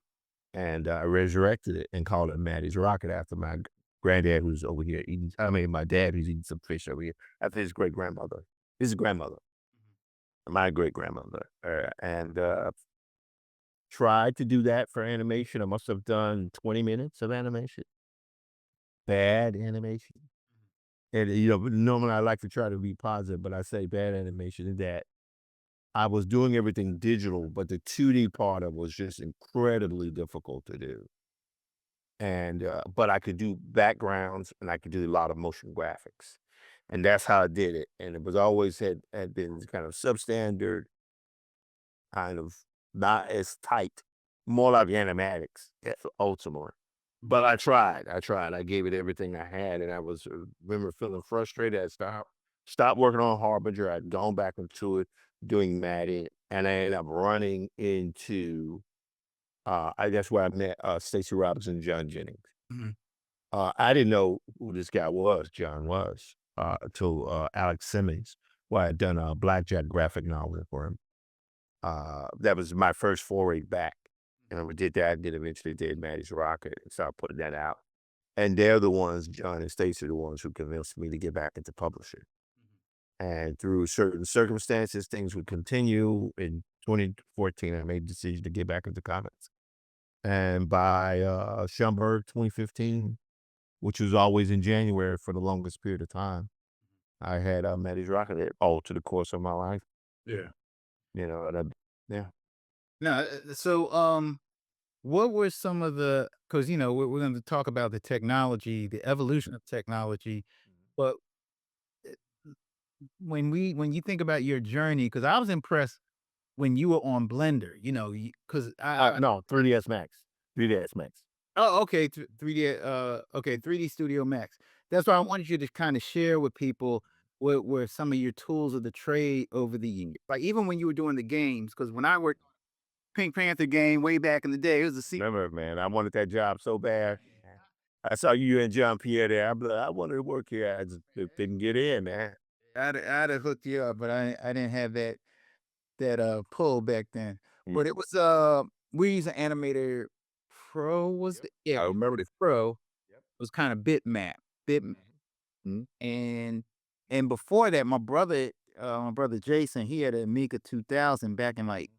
And I resurrected it and called it Maddie's Rocket after my granddad who's over here eating. I mean, my dad who's eating some fish over here after his great grandmother, his grandmother, my great grandmother, and tried to do that for animation. I must have done 20 minutes of animation, bad animation. And normally I like to try to be positive, but I say bad animation in that I was doing everything digital, but the 2D part of it was just incredibly difficult to do. And but I could do backgrounds and I could do a lot of motion graphics. And that's how I did it. And it was always had been kind of substandard, kind of not as tight, more like animatics, ultimately. But I tried. I gave it everything I had, and I was remember feeling frustrated. I stopped working on Harbinger. I'd gone back into it, doing Maddie, and I ended up running into. That's where I met Stacey Robinson and John Jennings. Mhm. I didn't know who this guy was, John was, until Alex Simmons, who I had done a Blackjack graphic novel for him. That was my first foray back. And we did that, and then eventually did Maddie's Rocket and started putting that out. And they're the ones, John and Stacey, are the ones who convinced me to get back into publishing. And through certain circumstances, things would continue. In 2014, I made the decision to get back into comics. And by Schomburg 2015, which was always in January for the longest period of time, I had Maddie's Rocket all to the course of my life. Yeah. Yeah. Now, what were some of the? Because we're going to talk about the technology, the evolution of technology, but when you think about your journey, because I was impressed when you were on Blender, because No, 3ds Max. 3ds Max. oh, okay, 3D, okay, 3D Studio Max. That's why I wanted you to kind of share with people what were some of your tools of the trade over the years. Like even when you were doing the games, because when I worked Pink Panther game way back in the day, it was a Remember, man, I wanted that job so bad. I saw you and John Pierre there. I wanted to work here. I just didn't get in, man. I'd have hooked you up, but I didn't have that pull back then. Mm. But it was we used an Animator Pro was I remember this. Pro was kind of bit Mhm. and before that my brother Jason, he had an Amiga 2000 back in like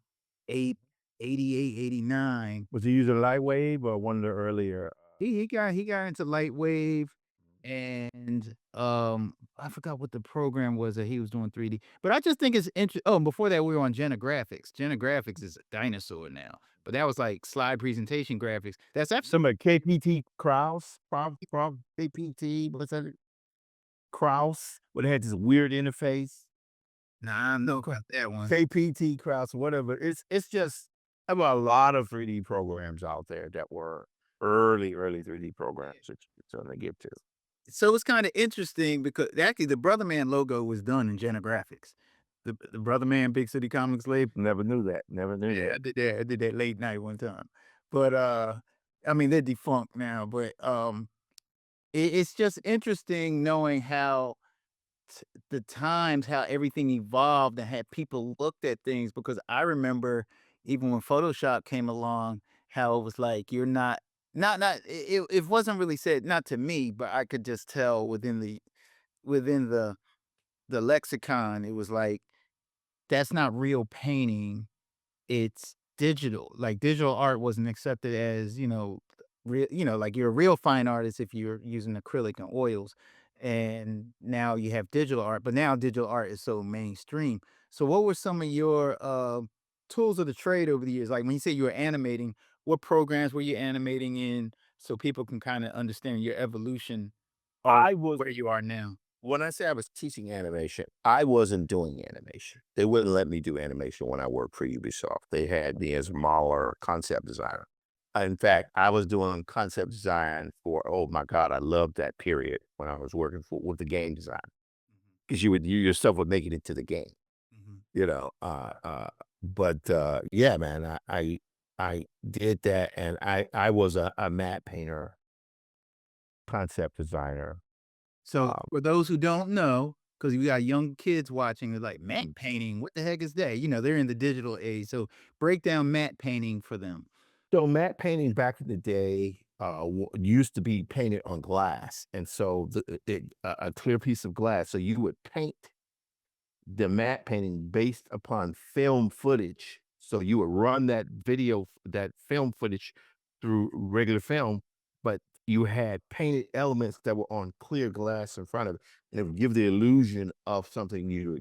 88, 89. Was he using Lightwave or one of the earlier? He got into Lightwave and I forgot what the program was that he was doing 3D. But I just think it's interesting. Oh, and before that we were on Genegraphics. Genegraphics is a dinosaur now. But that was like slide presentation graphics. That's absolutely Some of KPT Kraus, from KPT, what's that? Kraus, where they had this weird interface. nah, I don't know about that one. KPT Kraus, whatever. It's just there were a lot of 3D programs out there that were early 3D programs that you're trying to get to. So it's kind of interesting because actually the Brother Man logo was done in Genegraphics. The Brother Man Big City Comics label. Never knew that. Never knew Yeah, that. I did that late night one time. But I mean they're defunct now, but it's just interesting knowing how the times, how everything evolved and how people looked at things because I remember even when Photoshop came along, how it was like you're not it wasn't really said not to me, but I could just tell within the lexicon, it was like that's not real painting, it's digital. Like digital art wasn't accepted as, real, like you're a real fine artist if you're using acrylic and oils. And now you have digital art, but now digital art is so mainstream. So what were some of your tools of the trade over the years? Like when you say you were animating, what programs were you animating in so people can kind of understand your evolution of I was where you are now? When I say I was teaching animation, I wasn't doing animation. They wouldn't let me do animation when I worked for Ubisoft. They had me as modeler, concept designer. In fact, I was doing concept design for, oh my God, I loved that period when I was working with the game design because you yourself would make it into the game, Mhm. you know. But yeah, man, I did that, and I was a matte painter, concept designer. So for those who don't know, because we got young kids watching. They're like, matte painting, what the heck is that? You know, they're in the digital age. So break down matte painting for them. So matte painting back in the day used to be painted on glass, and so a clear piece of glass. So you would paint the matte painting based upon film footage. So you would run that film footage through regular film, but you had painted elements that were on clear glass in front of it. And it would give the illusion of something you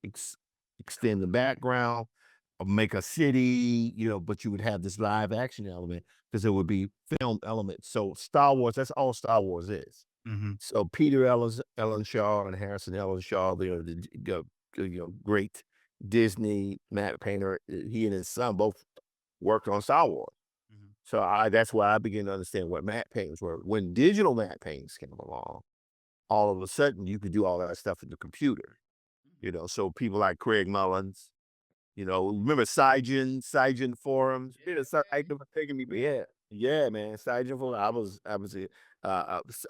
extend the background or make a city, but you would have this live action element because there would be film elements. So Star Wars, that's all Star Wars is. Mm-hmm. So Peter Ellen Shaw and Harrison Ellen Shaw, great Disney matte painter. He and his son both worked on Star Wars. Mhm. So that's why I began to understand what matte paintings were. When digital matte paintings came along, all of a sudden you could do all that stuff in the computer. So people like Craig Mullins, remember Cygen forums? Taking me, yeah, man, Cygen forum.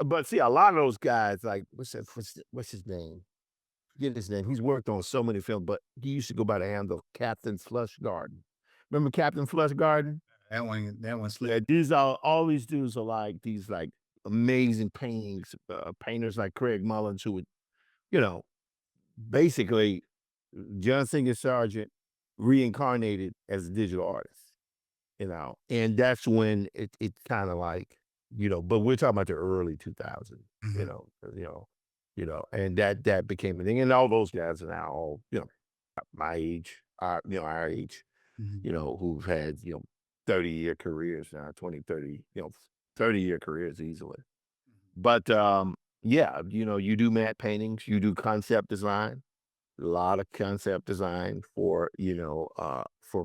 But see, a lot of those guys, like what's his name? Get his name. He's worked on so many films, but he used to go by the handle Captain Flush Garden. Remember Captain Flush Garden? That one Yeah, slipped. all these dudes are like these amazing painters like Craig Mullins, who would, you know, basically John Singer Sargent reincarnated as a digital artist. And that's when it kind of like, but we're talking about the early 2000s, Mhm. and that became a thing. And all those guys are now all, my age, our age, Mhm. who've had, 30-year careers now, 30-year careers easily. But yeah, you do matte paintings, you do concept design, a lot of concept design for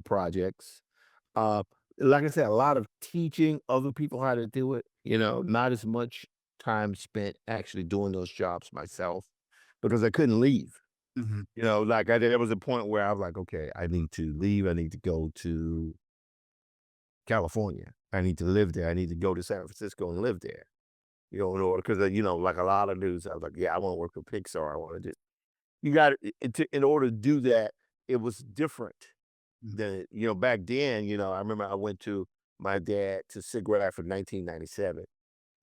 projects. Uh, like I said, a lot of teaching other people how to do it, not as much time spent actually doing those jobs myself because I couldn't leave. Mhm. Like there was a point where I was like, okay, I need to leave. I need to go to California. I need to live there. I need to go to San Francisco and live there. In order, because like a lot of dudes, I was like, yeah, I want to work for Pixar. I want to do. You got in order to do that, it was different Mhm. than back then. I remember I went to my dad to SIGGRAPH for 1997.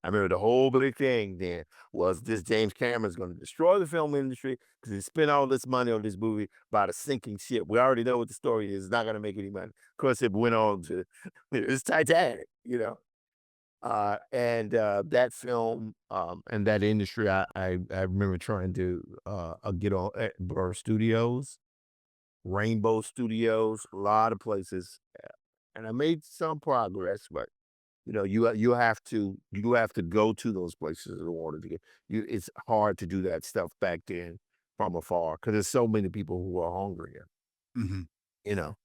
I remember the whole big thing then was this James Cameron's going to destroy the film industry because he spent all this money on this movie about a sinking ship. We already know what the story is. It's not going to make any money. Of course, it went on to it's Titanic. And that film and that industry, I remember trying to get on at Burr Studios, Rainbow Studios, a lot of places, and I made some progress, but you have to go to those places in order to get you. It's hard to do that stuff back then from afar because there's so many people who are hungry. Mhm. You know.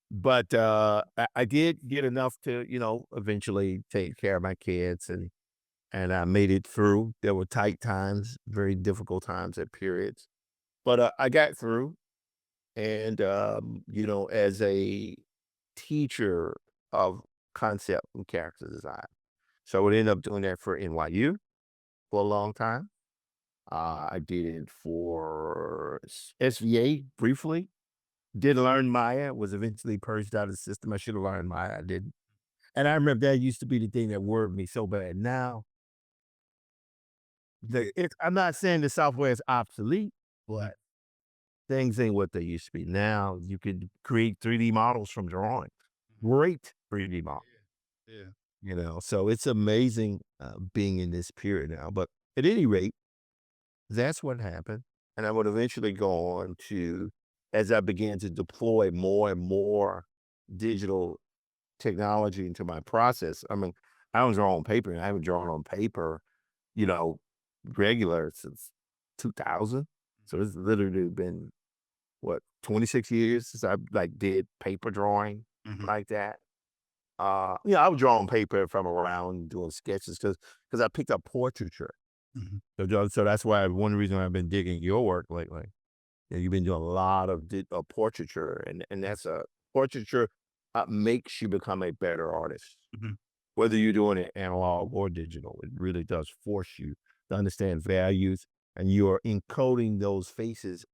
But I did get enough to eventually take care of my kids and I made it through. There were tight times, very difficult times at periods, but I got through. And as a teacher of concept and character design, so I would end up doing that for NYU for a long time. I did it for SVA briefly. Did learn Maya, was eventually purged out of the system. I should have learned Maya. I didn't. And I remember that used to be the thing that worried me so bad. Now, I'm not saying the software is obsolete, but things ain't what they used to be. Now you can create 3D models from drawing. Great 3D model. Yeah. So it's amazing being in this period now. But at any rate, that's what happened. And I would eventually go on to, as I began to deploy more and more digital technology into my process. I mean, I don't draw on paper, and I haven't drawn on paper, you know, regular since 2000. So it's literally been what 26 years since I did paper drawing Mhm. like that. I would draw on paper if I'm around doing sketches because I picked up portraiture. Mhm. So that's why one reason I've been digging your work lately. You've been doing a lot of portraiture, and that's a portraiture makes you become a better artist. Mhm. Whether you're doing it analog or digital, it really does force you to understand values and you're encoding those faces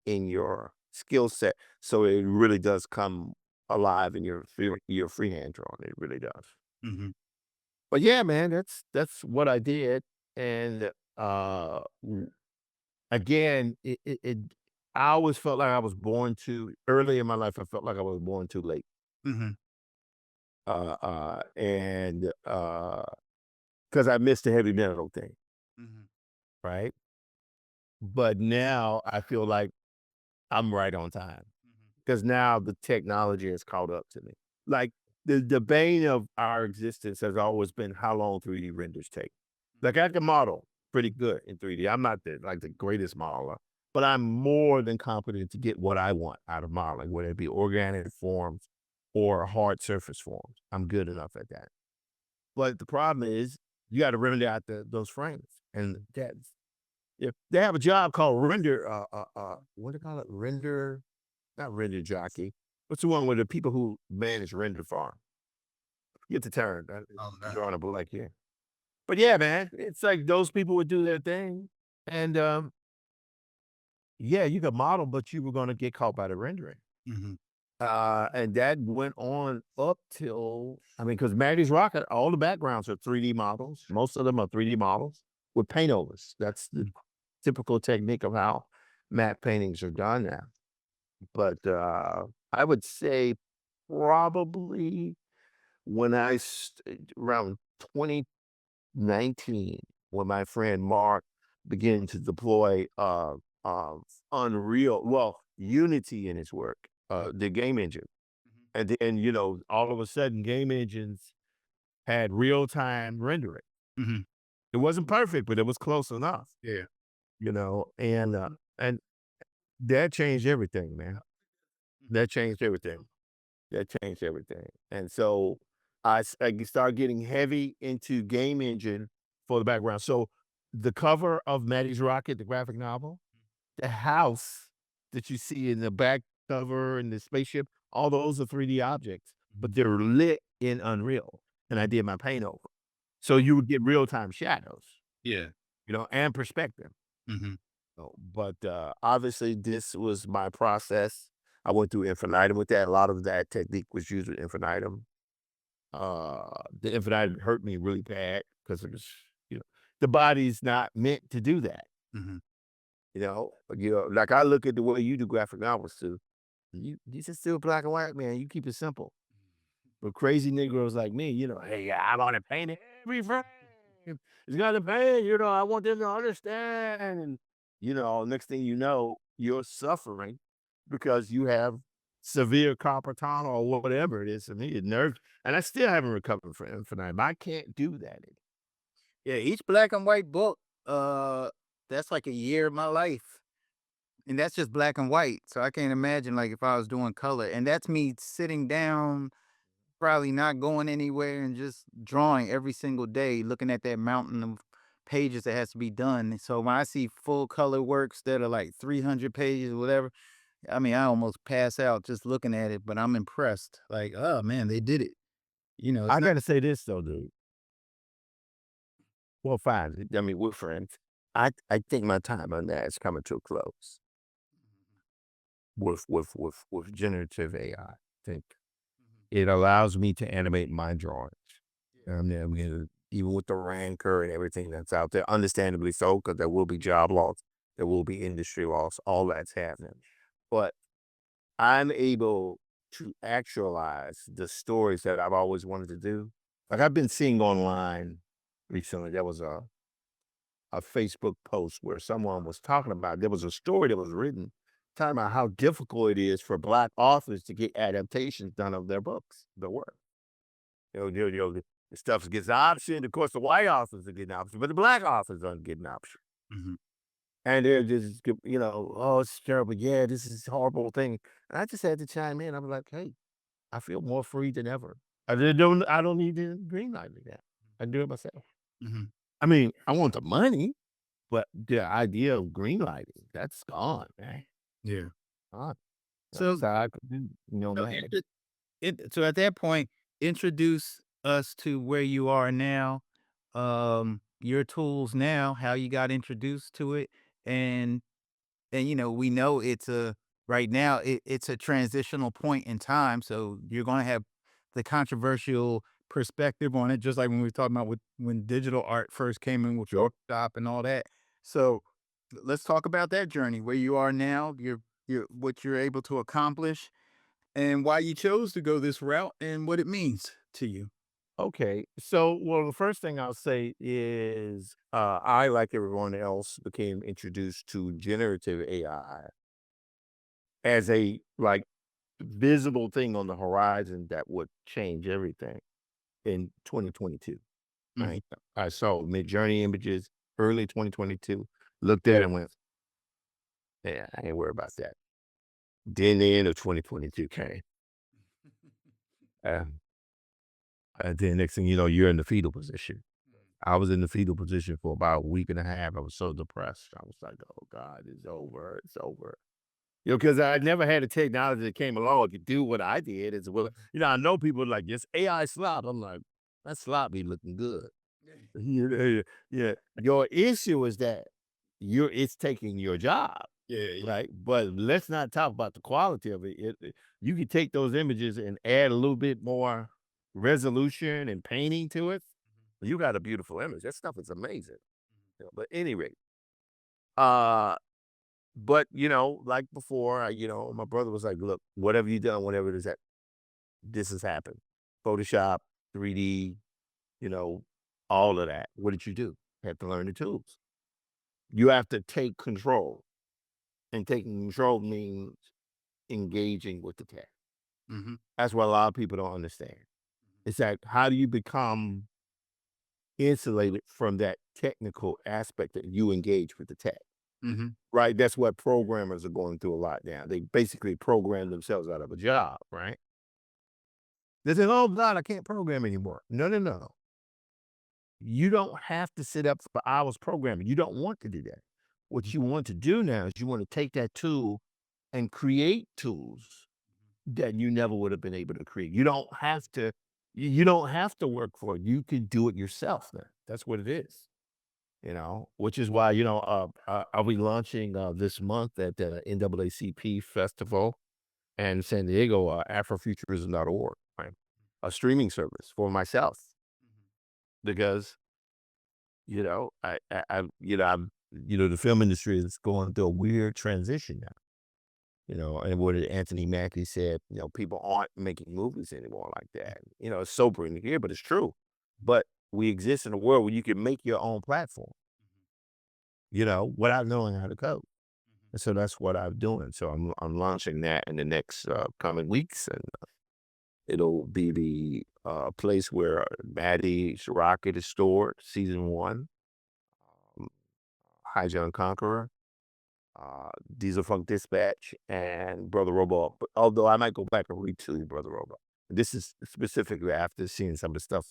in your skill set, so it really does come alive in your freehand drawing. It really does. Mhm. But yeah, man, that's what I did, and again, I always felt like I was born too early in my life. I felt like I was born too late, Mhm. and because I missed the heavy metal thing, Mhm. right? But now I feel like I'm right on time Mhm. because now the technology has caught up to me. Like the bane of our existence has always been how long 3D renders take. Like I can model pretty good in 3D. I'm not the greatest modeler, but I'm more than competent to get what I want out of modeling, whether it be organic forms or hard surface forms. I'm good enough at that. But the problem is you got to render out those frames, and that's if they have a job called render, what do they call it? Render, not render jockey. What's the one with the people who manage render farm? Get the term. Oh, no. Drawing a blank here. But yeah, man, it's like those people would do their thing, and yeah, you could model, but you were going to get caught by the rendering. Mhm. And that went on up till, I mean, because Maddie's Rocket, all the backgrounds are 3D models. Most of them are 3D models with paint overs. That's the typical technique of how matte paintings are done now. But I would say probably when around 2019, when my friend Mark began to deploy Unreal, well, Unity in his work, the game engine. Mhm. And then, all of a sudden, game engines had real time rendering. Mhm. It wasn't perfect, but it was close enough, Yeah. and that changed everything, man. That changed everything. That changed everything. And so I started getting heavy into game engine for the background. So the cover of Maddie's Rocket, the graphic novel, the house that you see in the back cover and the spaceship, all those are 3D objects, but they're lit in Unreal. And I did my paint over. So you would get real time shadows, Yeah. and perspective. Mhm. But obviously, this was my process. I went through infinitum with that. A lot of that technique was used with infinitum. The infinitum hurt me really bad because it was, you know, the body's not meant to do that. Mhm. Like I look at the way you do graphic novels too. This is still black and white, man. You keep it simple. But crazy Negroes like me, hey, I want to paint every frame. It's got to paint, I want them to understand. And, next thing you know, you're suffering because you have severe carpal tunnel or whatever it is. For me, it nerves. And I still haven't recovered from infinitum. I can't do that. Yeah, each black and white book, that's like a year of my life. And that's just black and white. So I can't imagine like if I was doing color. And that's me sitting down, probably not going anywhere and just drawing every single day, looking at that mountain of pages that has to be done. So when I see full color works that are like 300 pages or whatever, I mean, I almost pass out just looking at it, but I'm impressed. Like, oh man, they did it. It's I not. got to say this, though, dude. Well, fine. I mean, we're friends. I think my time on that is coming to a close with generative AI. Think it allows me to animate my drawings. Even with the rancor and everything that's out there, understandably so, because there will be job loss, there will be industry loss, all that's happening. But I'm able to actualize the stories that I've always wanted to do. Like I've been seeing online recently, there was a Facebook post where someone was talking about, there was a story that was written talking about how difficult it is for Black authors to get adaptations done of their books, their work. The stuff gets optioned. Of course, the white authors are getting optioned, but the Black authors aren't getting optioned. Mhm. And they're just, oh, it's terrible. Yeah, this is a horrible thing. And I just had to chime in. I'm like, hey, I feel more free than ever. I don't need the green light like that. I do it myself. Mhm. I mean, I want the money, but the idea of green lighting, that's gone, man. Yeah. Gone. So, That's how I could do, so, man. so at that point, introduce us to where you are now, your tools now, how you got introduced to it, and we know it's a right now it's a transitional point in time. So you're going to have the controversial perspective on it, just like when we were talking about with when digital art first came in with Photoshop and all that. So let's talk about that journey, where you are now, your what you're able to accomplish, and why you chose to go this route, and what it means to you. Okay. So, well, the first thing I'll say is I, like everyone else, became introduced to generative AI as a like visible thing on the horizon that would change everything in 2022. Mhm. Right. I saw mid journey images early 2022, looked at it and went, yeah, I ain't worried about that. Then the end of 2022 came. Uh, and then next thing you know, you're in the fetal position. I was in the fetal position for about a week and a half. I was so depressed. I was like, "Oh God, it's over. It's over." Because I never had a technology that came along and could do what I did as well. I know people like, "Yes, AI slop." I'm like, "That slop be looking good." Yeah, yeah. Your issue is that it's taking your job, Yeah. right? But let's not talk about the quality of it. You can take those images and add a little bit more resolution and painting to it. You got a beautiful image. That stuff is amazing. But anyway, uh, but like before, my brother was like, "Look, whatever you done, whatever it is that this has happened, Photoshop, 3D, you know, all of that. What did you do? You have to learn the tools. You have to take control, and taking control means engaging with the tech. Mhm. That's what a lot of people don't understand. It's that how do you become insulated from that technical aspect that you engage with the tech? Mhm. Right? That's what programmers are going through a lot now. They basically program themselves out of a job, right? They say, "Oh God, I can't program anymore." No, no, no. You don't have to sit up for hours programming. You don't want to do that. What you want to do now is you want to take that tool and create tools that you never would have been able to create. You don't have to work for it. You can do it yourself now. That's what it is. Which is why, I'll be launching this month at the NAACP festival and San Diego, Afrofuturism.org, right? A streaming service for myself because, the film industry is going through a weird transition now. And what Anthony Mackie said, people aren't making movies anymore like that. It's sobering to hear, but it's true. But we exist in a world where you can make your own platform, without knowing how to code. And so that's what I'm doing. So I'm launching that in the next coming weeks, and it'll be the place where Maddie's Rocket is stored, season one, um, High John Conqueror, Diesel Funk Dispatch, and Brother Robo. But although I might go back and read to Brother Robo. This is specifically after seeing some of the stuff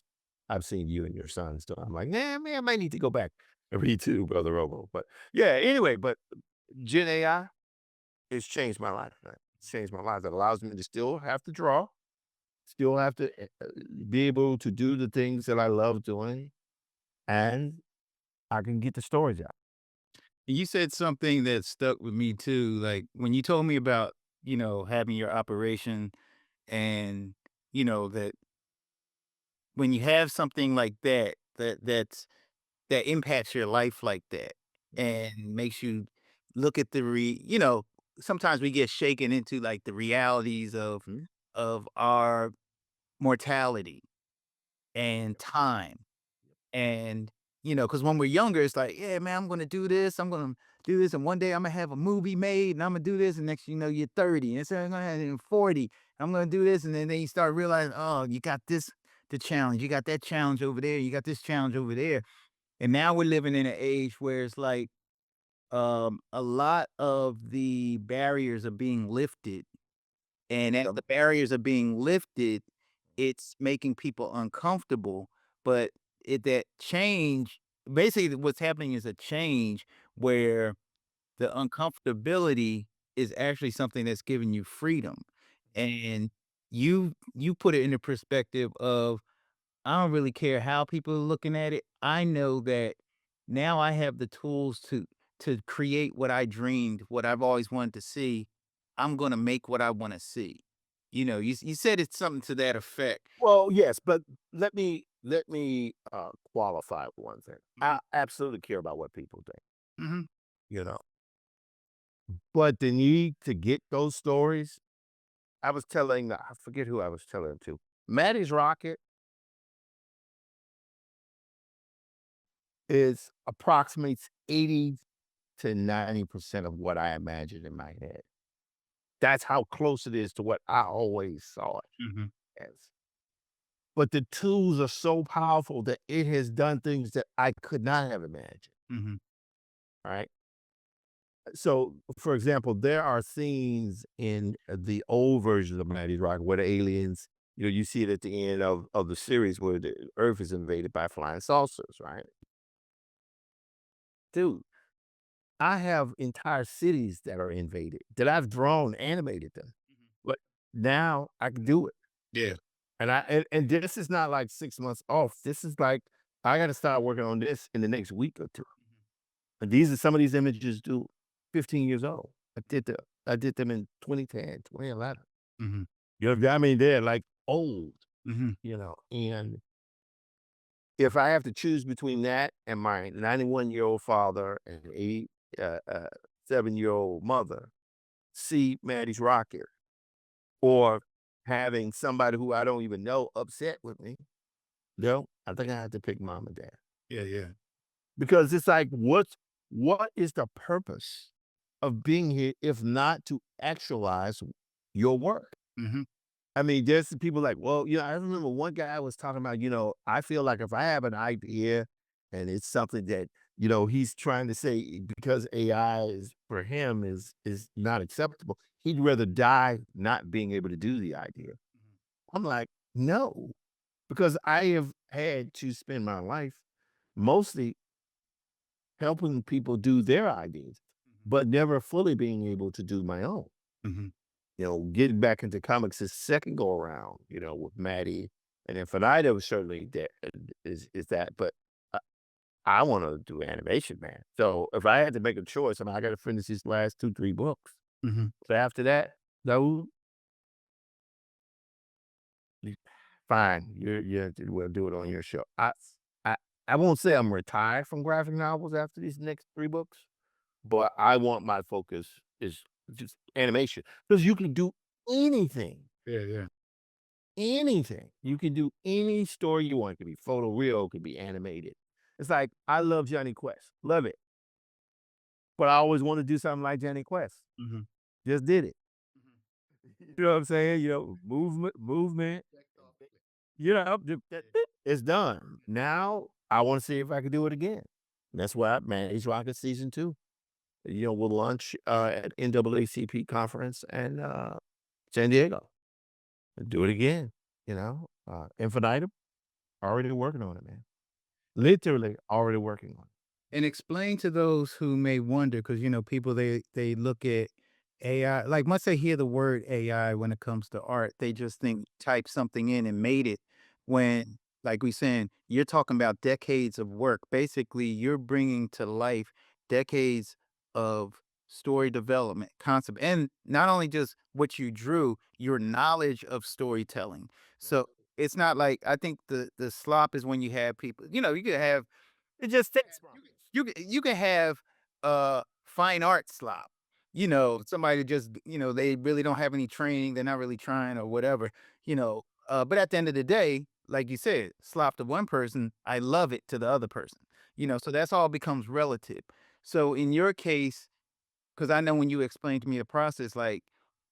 I've seen you and your sons do. I'm like, nah, man, I might need to go back and read to Brother Robo. But yeah, anyway, but Gen AI, it's changed my life. Man. It's changed my life. It allows me to still have to draw, still have to be able to do the things that I love doing, and I can get the stories out. You said something that stuck with me too, like when you told me about, having your operation, and that when you have something like that, that impacts your life like that, and makes you look at sometimes we get shaken into like the realities of Mhm. our mortality and time. And, because when we're younger, it's like, yeah, man, I'm going to do this. I'm going to do this. And one day I'm going to have a movie made and I'm going to do this. And next, you're 30 and so I'm going to have it in 40. I'm going to do this. And then you start realizing, oh, you got the challenge. You got that challenge over there. You got this challenge over there. And now we're living in an age where it's like, a lot of the barriers are being lifted, and as the barriers are being lifted, it's making people uncomfortable. But that change, basically, what's happening is a change where the uncomfortability is actually something that's giving you freedom. And you put it in the perspective of, I don't really care how people are looking at it. I know that now I have the tools to create what I dreamed, what I've always wanted to see, I'm gonna make what I want to see. You said it's something to that effect. Well, yes, but let me qualify one thing. I absolutely care about what people think, Mm-hmm. you know. But the need to get those stories, I was telling, I forget who I was telling to. Maddie's Rocket is approximates 80 to 90% of what I imagined in my head. That's how close it is to what I always saw it Mm-hmm. as. But the tools are so powerful that it has done things that I could not have imagined. Mm-hmm. Right. So, for example, there are scenes in the old versions of Maddie's Rock where the aliens, you see it at the end of the series where the Earth is invaded by flying saucers, right? Dude, I have entire cities that are invaded that I've drawn, animated them. But now I can do it. Yeah. And this is not like 6 months off. This is like I got to start working on this in the next week or two. And these are some of these images do 15 years old. I did them in 2010, 2011. Mm-hmm. I mean, they're like old, Mm-hmm. and if I have to choose between that and my 91-year-old father and 7-year-old mother, see Maddie's Rocket, or having somebody who I don't even know upset with me, I think I have to pick mom and dad. Yeah. Yeah. Because it's like, what is the purpose of being here if not to actualize your work? Mm-hmm. I mean, there's some people like, well, I remember one guy was talking about, I feel like if I have an idea and it's something that, he's trying to say because AI is for him is not acceptable, he'd rather die not being able to do the idea. I'm like, no, because I have had to spend my life mostly helping people do their ideas, but never fully being able to do my own. Mm-hmm. Getting back into comics is second go around, with Maddie and Infinitum was certainly that is that, but I want to do animation, man. So if I had to make a choice, I mean, I got to finish these last 2, 3 books. Mm-hmm. So after that, no, fine, we'll do it on your show. I, I won't say I'm retired from graphic novels after these next 3 books, but I want my focus is just animation because you can do anything. Yeah. Yeah. Anything. You can do any story you want. It could be photo real, it could be animated. It's like, I love Johnny Quest. Love it. But I always want to do something like Johnny Quest. Mm-hmm. Just did it. You know what I'm saying? Movement. It's done. Now I want to see if I can do it again. That's why Managed Rocket season 2. We'll launch at NAACP conference and San Diego. Do it again. Infinitum. Already working on it, man. Literally already working on it. And explain to those who may wonder, because people they look at AI, like once they hear the word AI when it comes to art, they just think type something in and made it. When, like we saying, you're talking about decades of work. Basically, you're bringing to life decades of story development, concept, and not only just what you drew, your knowledge of storytelling. So it's not like, I think the slop is when you have people. You could have It just takes practice. you can have fine art slop. Somebody just they really don't have any training, they're not really trying or whatever. But at the end of the day, like you said, slop to one person, I love it to the other person. So that's all becomes relative. So in your case, because I know when you explained to me the process, like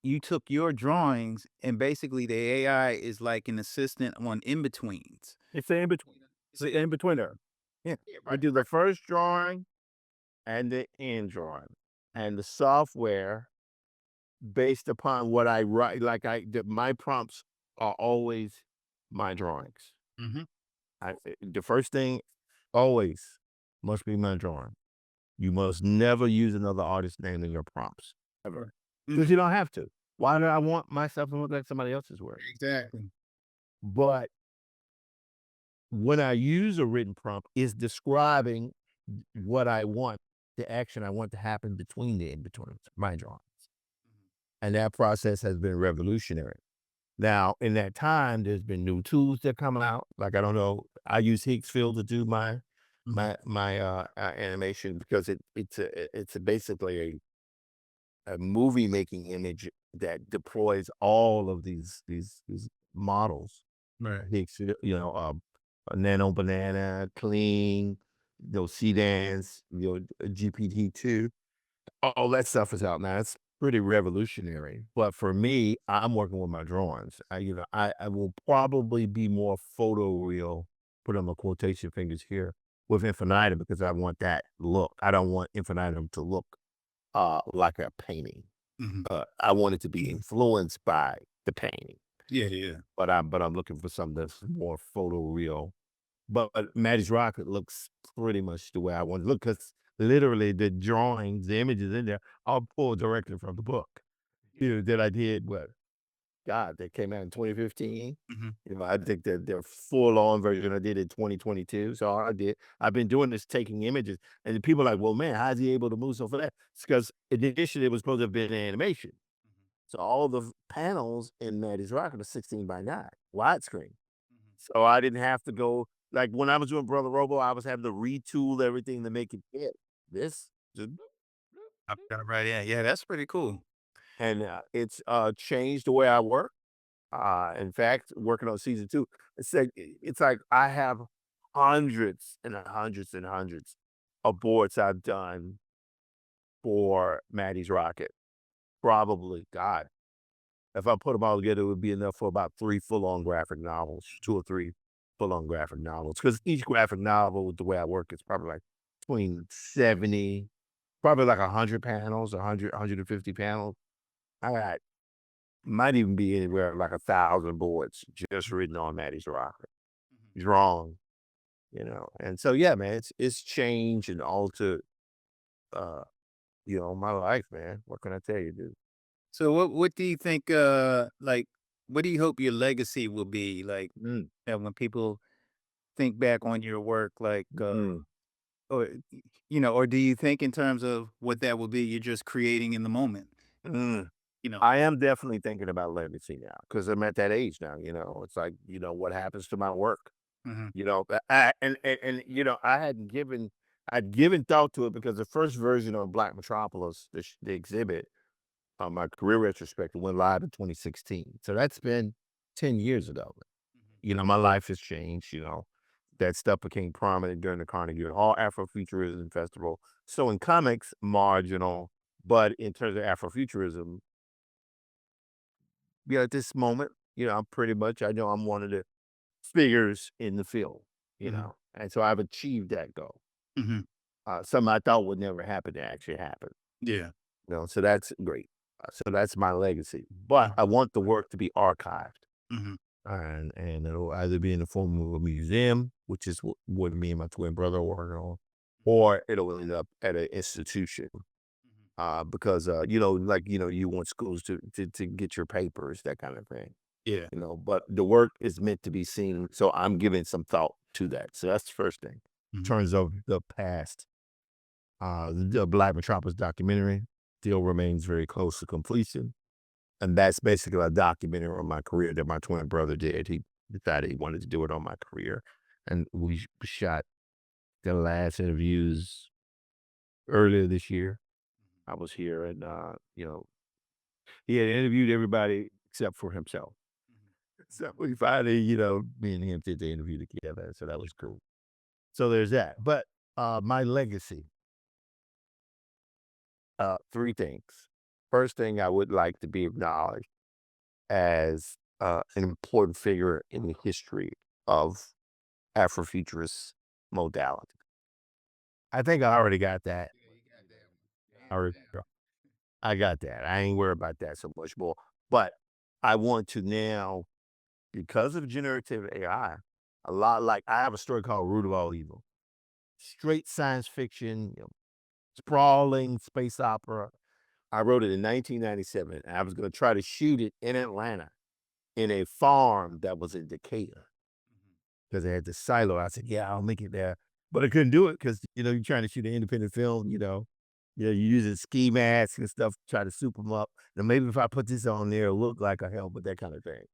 you took your drawings and basically the AI is like an assistant on in betweens. It's the in between. It's the in betweener. Yeah. I do the first drawing and the end drawing, and the software based upon what I write. Like my prompts are always my drawings. Mm-hmm. The first thing always must be my drawing. You must never use another artist's name in your prompts ever, because you don't have to. Why do I want myself to look like somebody else's work? Exactly. But when I use a written prompt, it's describing what I want the action I want to happen between the in-betweens, my drawings. And that process has been revolutionary. Now, in that time, there's been new tools that come out. Like, I don't know, I use Higgsfield to do my animation because it's basically a movie making image that deploys all of these models. Right. Higgsfield, a Nano Banana, Clean, CDANs, GPT-2. All that stuff is out now. It's pretty revolutionary. But for me, I'm working with my drawings. I will probably be more photoreal, put on my quotation fingers here, with Infinitum because I want that look. I don't want Infinitum to look like a painting. I want it to be influenced by the painting. Yeah. But I'm looking for something that's more photoreal. But Maddie's Rocket looks pretty much the way I want it to look because literally the drawings, the images in there, are pulled directly from the book. That I did. That came out in 2015. I think that their full-on version I did in 2022. So I've been doing this, taking images, and the people are like, well, man, how's he able to move so fast? It's because initially it was supposed to have been animation. So all the panels in Maddie's Rocket are 16:9 widescreen. So I didn't have to go, like when I was doing Brother Robo, I was having to retool everything to make it fit. This just, I've got it right. Yeah, that's pretty cool. and it's changed the way I work. In fact, working on season 2, it's like I have hundreds and hundreds and hundreds of boards I've done for Maddie's Rocket. Probably, God, if I put them all together, it would be enough for about 3 full-on graphic novels, 2 or 3 full-on graphic novels. Because each graphic novel, the way I work, is probably like between 70, probably like 100 panels, 150 panels. I got, might even be anywhere like 1,000 boards just written on Maddie's Rocket, drawn, And so, yeah, man, it's changed and altered, my life, man. What can I tell you, dude? So what do you think? Like, what do you hope your legacy will be? Like, Mm, that when people think back on your work, like, mm, or or do you think in terms of what that will be? You're just creating in the moment. mm. You know. I am definitely thinking about legacy now because I'm at that age now. It's like, what happens to my work? Mhm. I I'd given thought to it because the first version of Black Metropolis, the exhibit, my career retrospective went live in 2016. So that's been 10 years ago. My life has changed. That stuff became prominent during the Carnegie Hall Afrofuturism Festival. So in comics, marginal, but in terms of Afrofuturism, at this moment, I'm pretty much, I know I'm one of the figures in the field, Mhm. and so I've achieved that goal. Mhm. Something I thought would never happen to actually happen, Yeah. so that's great. So that's my legacy, but I want the work to be archived, Mhm. and it'll either be in the form of a museum, which is what me and my twin brother are working on, or it'll end up at an institution. Because you want schools to get your papers, that kind of thing. Yeah. But the work is meant to be seen. So I'm giving some thought to that. So that's the first thing. In Mhm. terms of the past, the Black Metropolis documentary still remains very close to completion. And that's basically a documentary on my career that my twin brother did. He decided he wanted to do it on my career. And we shot the last interviews earlier this year. I was here and, he had interviewed everybody except for himself. So we finally, me and him did the interview together. So that was cool. So there's that. But my legacy, 3 things. First thing, I would like to be acknowledged as an important figure in the history of Afrofuturist modality. I think I already got that. I already- I got that. I ain't worried about that so much more. But I want to now, because of generative AI, a lot, like I have a story called Root of All Evil. Straight science fiction, sprawling space opera. I wrote it in 1997. And I was going to try to shoot it in Atlanta in a farm that was in Decatur because they had the silo. I said, yeah, I'll make it there. but I couldn't do it because you're trying to shoot an independent film. You're using ski masks and stuff to try to soup them up. Now maybe if I put this on there, it'll look like a helmet, that kind of thing.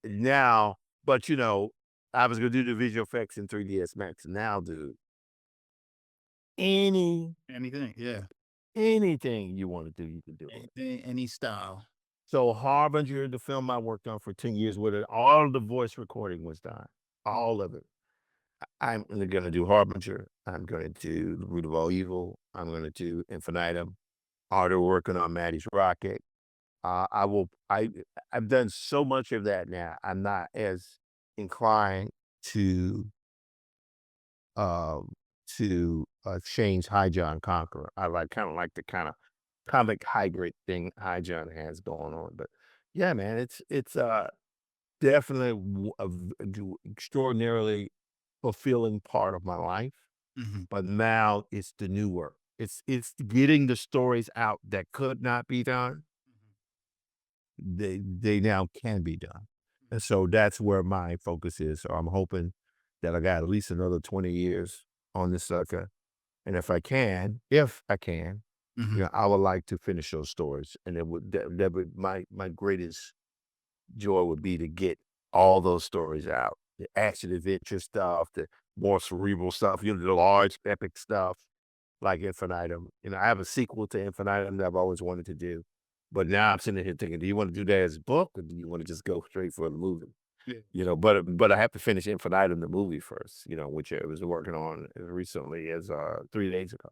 Now, but I was gonna do the visual effects in 3ds Max. Now, dude, Anything, yeah. anything you want to do, you can do it. Anything, any style. So Harbinger, the film I worked on for 10 years with it, all of the voice recording was done. All of it. I'm gonna do Harbinger. I'm gonna do The Root of All Evil. I'm gonna do Infinitum. Harder working on Maddie's Rocket. I've done so much of that now. I'm not as inclined to um change High John Conqueror. I kind of like the kind of comic hybrid thing High John has going on. But yeah, man, it's definitely extraordinarily fulfilling part of my life. Mhm. But now it's the new work. It's getting the stories out that could not be done. They now can be done. And so that's where my focus is. So I'm hoping that I got at least another 20 years on this sucker. And if I can, Mhm. I would like to finish those stories. And that would my greatest joy would be to get all those stories out. The action adventure stuff, the more cerebral stuff, the large epic stuff like Infinitum. I have a sequel to Infinitum that I've always wanted to do. But now I'm sitting here thinking, do you want to do that as a book or do you want to just go straight for the movie? Yeah. But I have to finish Infinitum, the movie first, which I was working on as recently as 3 days ago.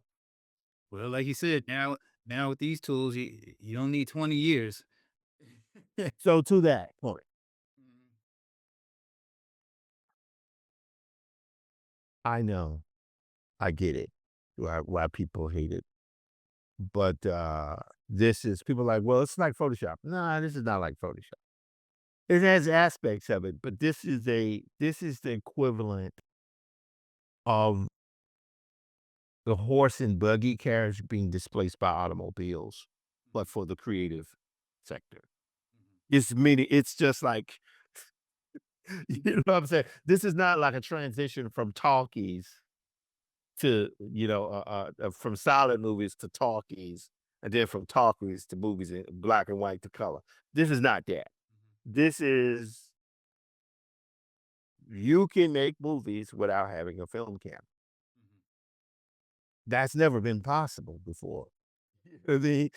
Well, like you said, now with these tools, you don't need 20 years. So to that point, I know, I get it, why people hate it. But this is people are like, well, it's like Photoshop. Nah, this is not like Photoshop. It has aspects of it, but this is the equivalent of the horse and buggy carriage being displaced by automobiles, but for the creative sector. It's just like, you know what I'm saying? This is not like a transition from talkies to, from silent movies to talkies, and then from talkies to movies in black and white to color. This is not that. This is, you can make movies without having a film camera. That's never been possible before. I mean,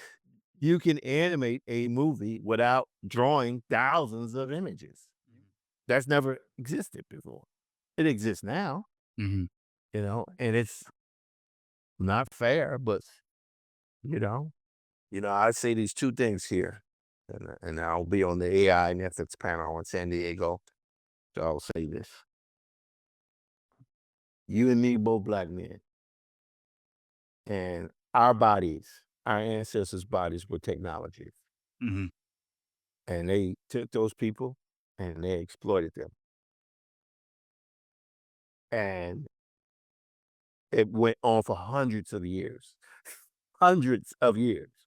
you can animate a movie without drawing thousands of images. That's never existed before. It exists now, Mhm. and it's not fair, but you know, I say these two things here, and I'll be on the AI and ethics panel in San Diego. So I'll say this: you and me, both black men, and our bodies, our ancestors' bodies were technology, Mhm. and they took those people and they exploited them, and it went on for hundreds of years,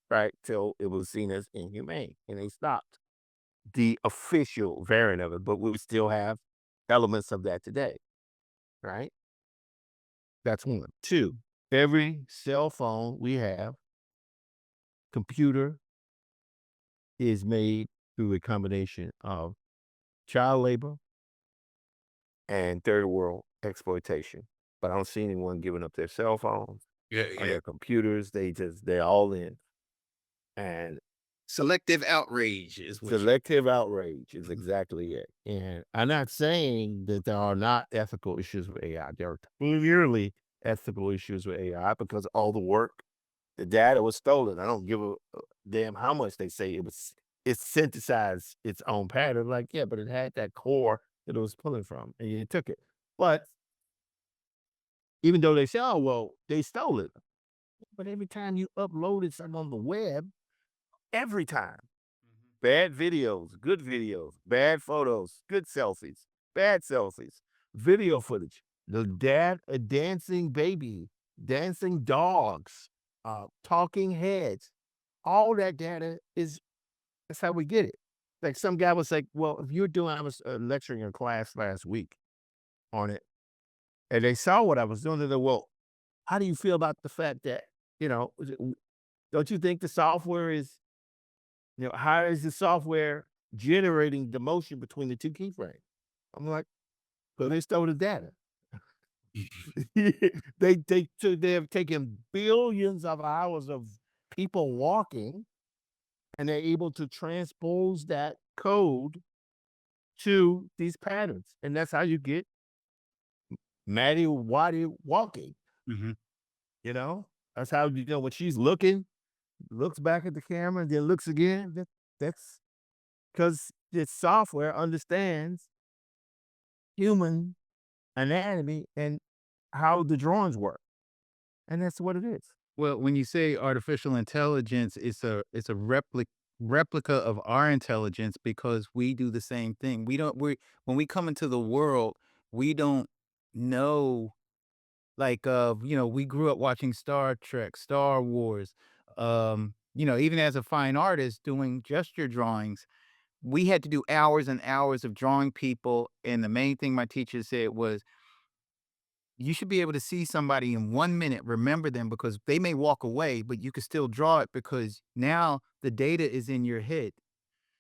right? Till it was seen as inhumane, and they stopped the official variant of it, but we still have elements of that today, right? That's one. Two, every cell phone we have, computer, is made through a combination of child labor and third world exploitation. But I don't see anyone giving up their cell phones Yeah, or yeah. their computers. They're all in. And Selective outrage is what you. selective outrage is exactly it. And I'm not saying that there are not ethical issues with AI. There are clearly ethical issues with AI because all the work, the data was stolen. I don't give a damn how much they say it synthesized its own pattern. Like, yeah, but it had that core that it was pulling from and you took it. But even though they say, oh, well, they stole it. But every time you uploaded something on the web, every time, bad videos, bad photos, good selfies, bad selfies, video footage, a dancing baby, dancing dogs, talking heads, all that data that's how we get it. Like some guy was like, well, if you're doing, I was lecturing in class last week on it. and they saw what I was doing. They said, well, how do you feel about the fact that, don't you think the software is, how is the software generating the motion between the two keyframes? I'm like, well, they stole the data. They have taken billions of hours of people walking, and they're able to transpose that code to these patterns. And that's how you get Maddie Waddy walking, Mhm. you know? That's how, when she's looking, looks back at the camera and then looks again. That's because this software understands human anatomy and how the drawings work. And that's what it is. Well, when you say artificial intelligence, it's a replica of our intelligence because we do the same thing. We when we come into the world, we don't know like we grew up watching Star Trek, Star Wars. Even as a fine artist doing gesture drawings, we had to do hours and hours of drawing people. And the main thing my teacher said was you should be able to see somebody in 1 minute, remember them because they may walk away, but you can still draw it because now the data is in your head.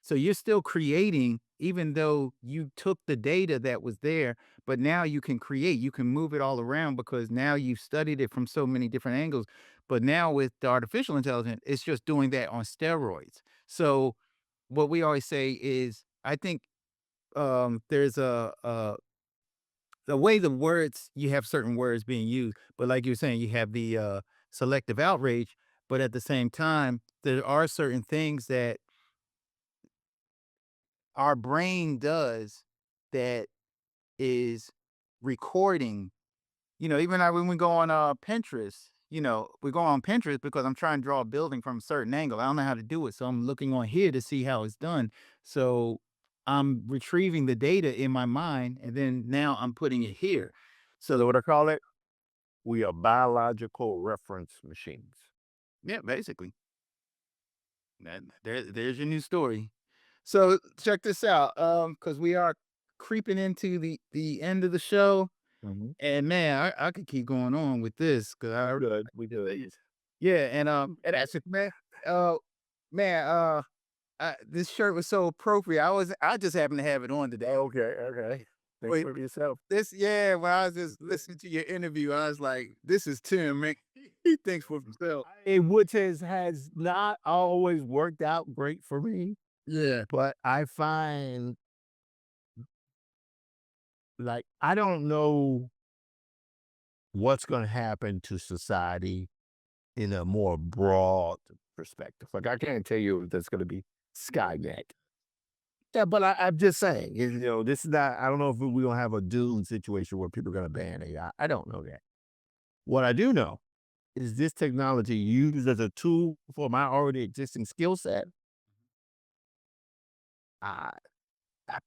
So you're still creating, even though you took the data that was there, but now you can create, you can move it all around because now you've studied it from so many different angles. But now with the artificial intelligence, it's just doing that on steroids. So what we always say is, I think there's the way the words you have certain words being used, but like you were saying, you have the selective outrage, but at the same time, there are certain things that our brain does that is recording. Even like when we go on Pinterest, we go on Pinterest because I'm trying to draw a building from a certain angle. I don't know how to do it. So I'm looking on here to see how it's done. So I'm retrieving the data in my mind and then now I'm putting it here. So what I call it, we are biological reference machines. Yeah, basically. There's your new story. So check this out. Because we are creeping into the end of the show. Mhm. And man, I could keep going on with this because I Good. We do it. yeah, and that's it, man. Man, this shirt was so appropriate. I just happened to have it on today. Okay. Okay. Think Wait, for yourself. when I was just listening to your interview, I was like, this is Tim, man. He thinks for himself. Which has not always worked out great for me, Yeah. but I find, like, I don't know what's going to happen to society in a more broad perspective. Like, I can't tell you if there's going to be Skynet. Yeah, but I'm just saying, this is not, I don't know if we're going to have a doom situation where people are going to ban AI. I don't know that. What I do know is this technology used as a tool for my already existing skill set. I, I,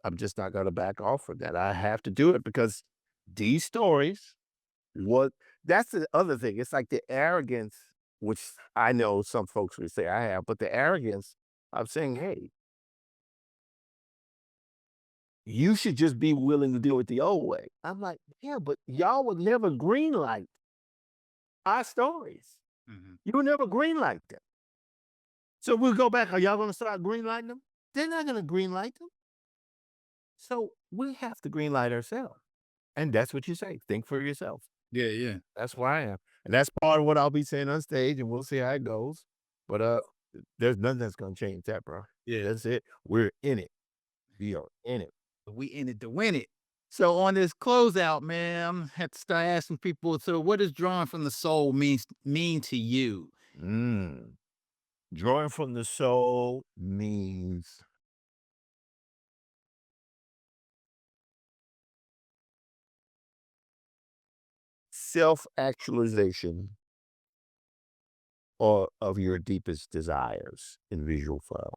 I'm just not going to back off from that. I have to do it because these stories, that's the other thing. It's like the arrogance, which I know some folks would say I have, but the arrogance of saying, hey, you should just be willing to do it the old way. I'm like, yeah, but y'all would never greenlight our stories. Mhm. You would never greenlight them. So we'll go back. Are y'all going to start greenlighting them? They're not going to greenlight them. So we have to greenlight ourselves. And that's what you say. Think for yourself. Yeah, yeah. That's where I am. And that's part of what I'll be saying on stage, and we'll see how it goes. But there's nothing that's going to change that, bro. Yeah. That's it. We're in it. We are in it. We in it to win it. So on this closeout, man, I had to start asking people, so what does drawing from the soul mean to you? Drawing from the soul means self-actualization or of your deepest desires in visual form.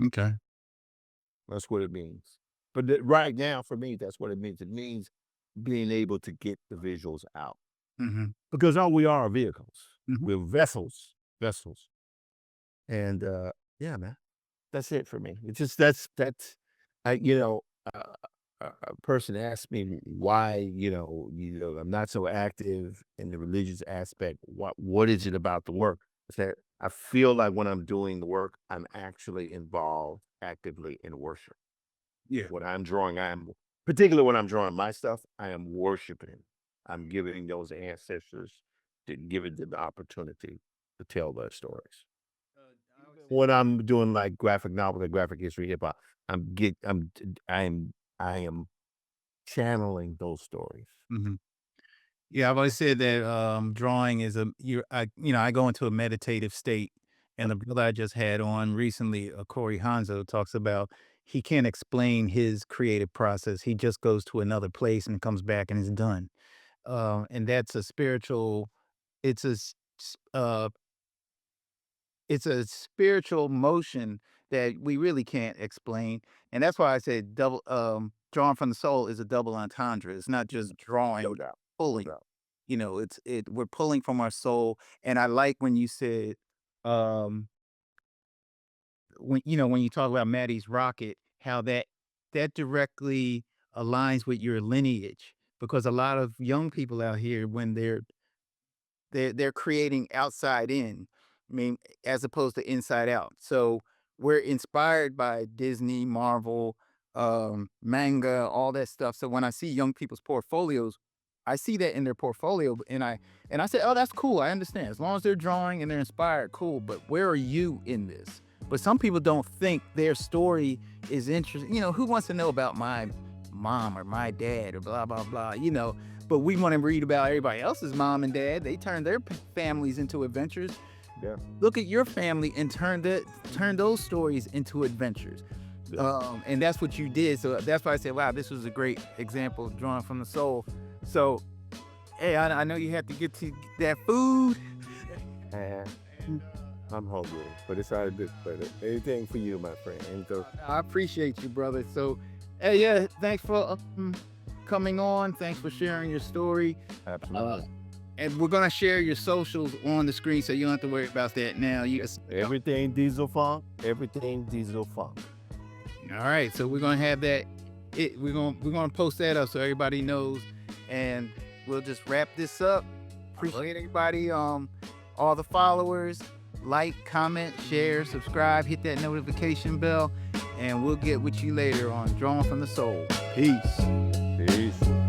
Okay. That's what it means. But right now, for me, that's what it means. It means being able to get the visuals out. Mm-hmm. Because all we are vehicles. Mhm. We're vessels. And yeah, man, that's it for me. It's just, I, a person asked me why, I'm not so active in the religious aspect. What is it about the work? I said, I feel like when I'm doing the work, I'm actually involved actively in worship. Yeah. When I'm drawing, particularly when I'm drawing my stuff, I am worshiping. I'm giving those ancestors to giving them the opportunity to tell their stories. When I'm doing like graphic novel and graphic history, hip hop, I am channeling those stories. Mhm. Yeah, I've always said that drawing is I go into a meditative state, and the brother I just had on recently, Corey Hanzo, talks about he can't explain his creative process. He just goes to another place and comes back and it's done. And that's a spiritual. It's a it's a spiritual motion that we really can't explain, and that's why I said drawing from the soul is a double entendre. It's not just drawing, No doubt. pulling. No doubt. We're pulling from our soul, and I like when you said, um, when you talk about Maddie's rocket, how that directly aligns with your lineage, because a lot of young people out here, when they're creating outside in, I mean, as opposed to inside out. So we're inspired by Disney, Marvel, manga, all that stuff. So when I see young people's portfolios, I see that in their portfolio, and I say, oh, that's cool. I understand. As long as they're drawing and they're inspired, cool. But where are you in this? But some people don't think their story is interesting. Who wants to know about my mom or my dad or blah blah blah? But we want to read about everybody else's mom and dad. They turn their families into adventures. Yeah. Look at your family and turn those stories into adventures. Yeah. And that's what you did. So that's why I said, wow, this was a great example of drawing from the soul. So, hey, I know you have to get to that food. I'm hungry, but it's all good. But anything for you, my friend. Anything. I appreciate you, brother. So, hey, yeah, thanks for coming on. Thanks for sharing your story. Absolutely. And we're gonna share your socials on the screen, so you don't have to worry about that now. Everything Diesel Funk. Everything Diesel Funk. All right, so we're gonna have that. We're gonna post that up so everybody knows, and we'll just wrap this up. Appreciate everybody, all the followers. Like, comment, share, subscribe, hit that notification bell, and we'll get with you later on Drawing from the Soul. Peace. Peace.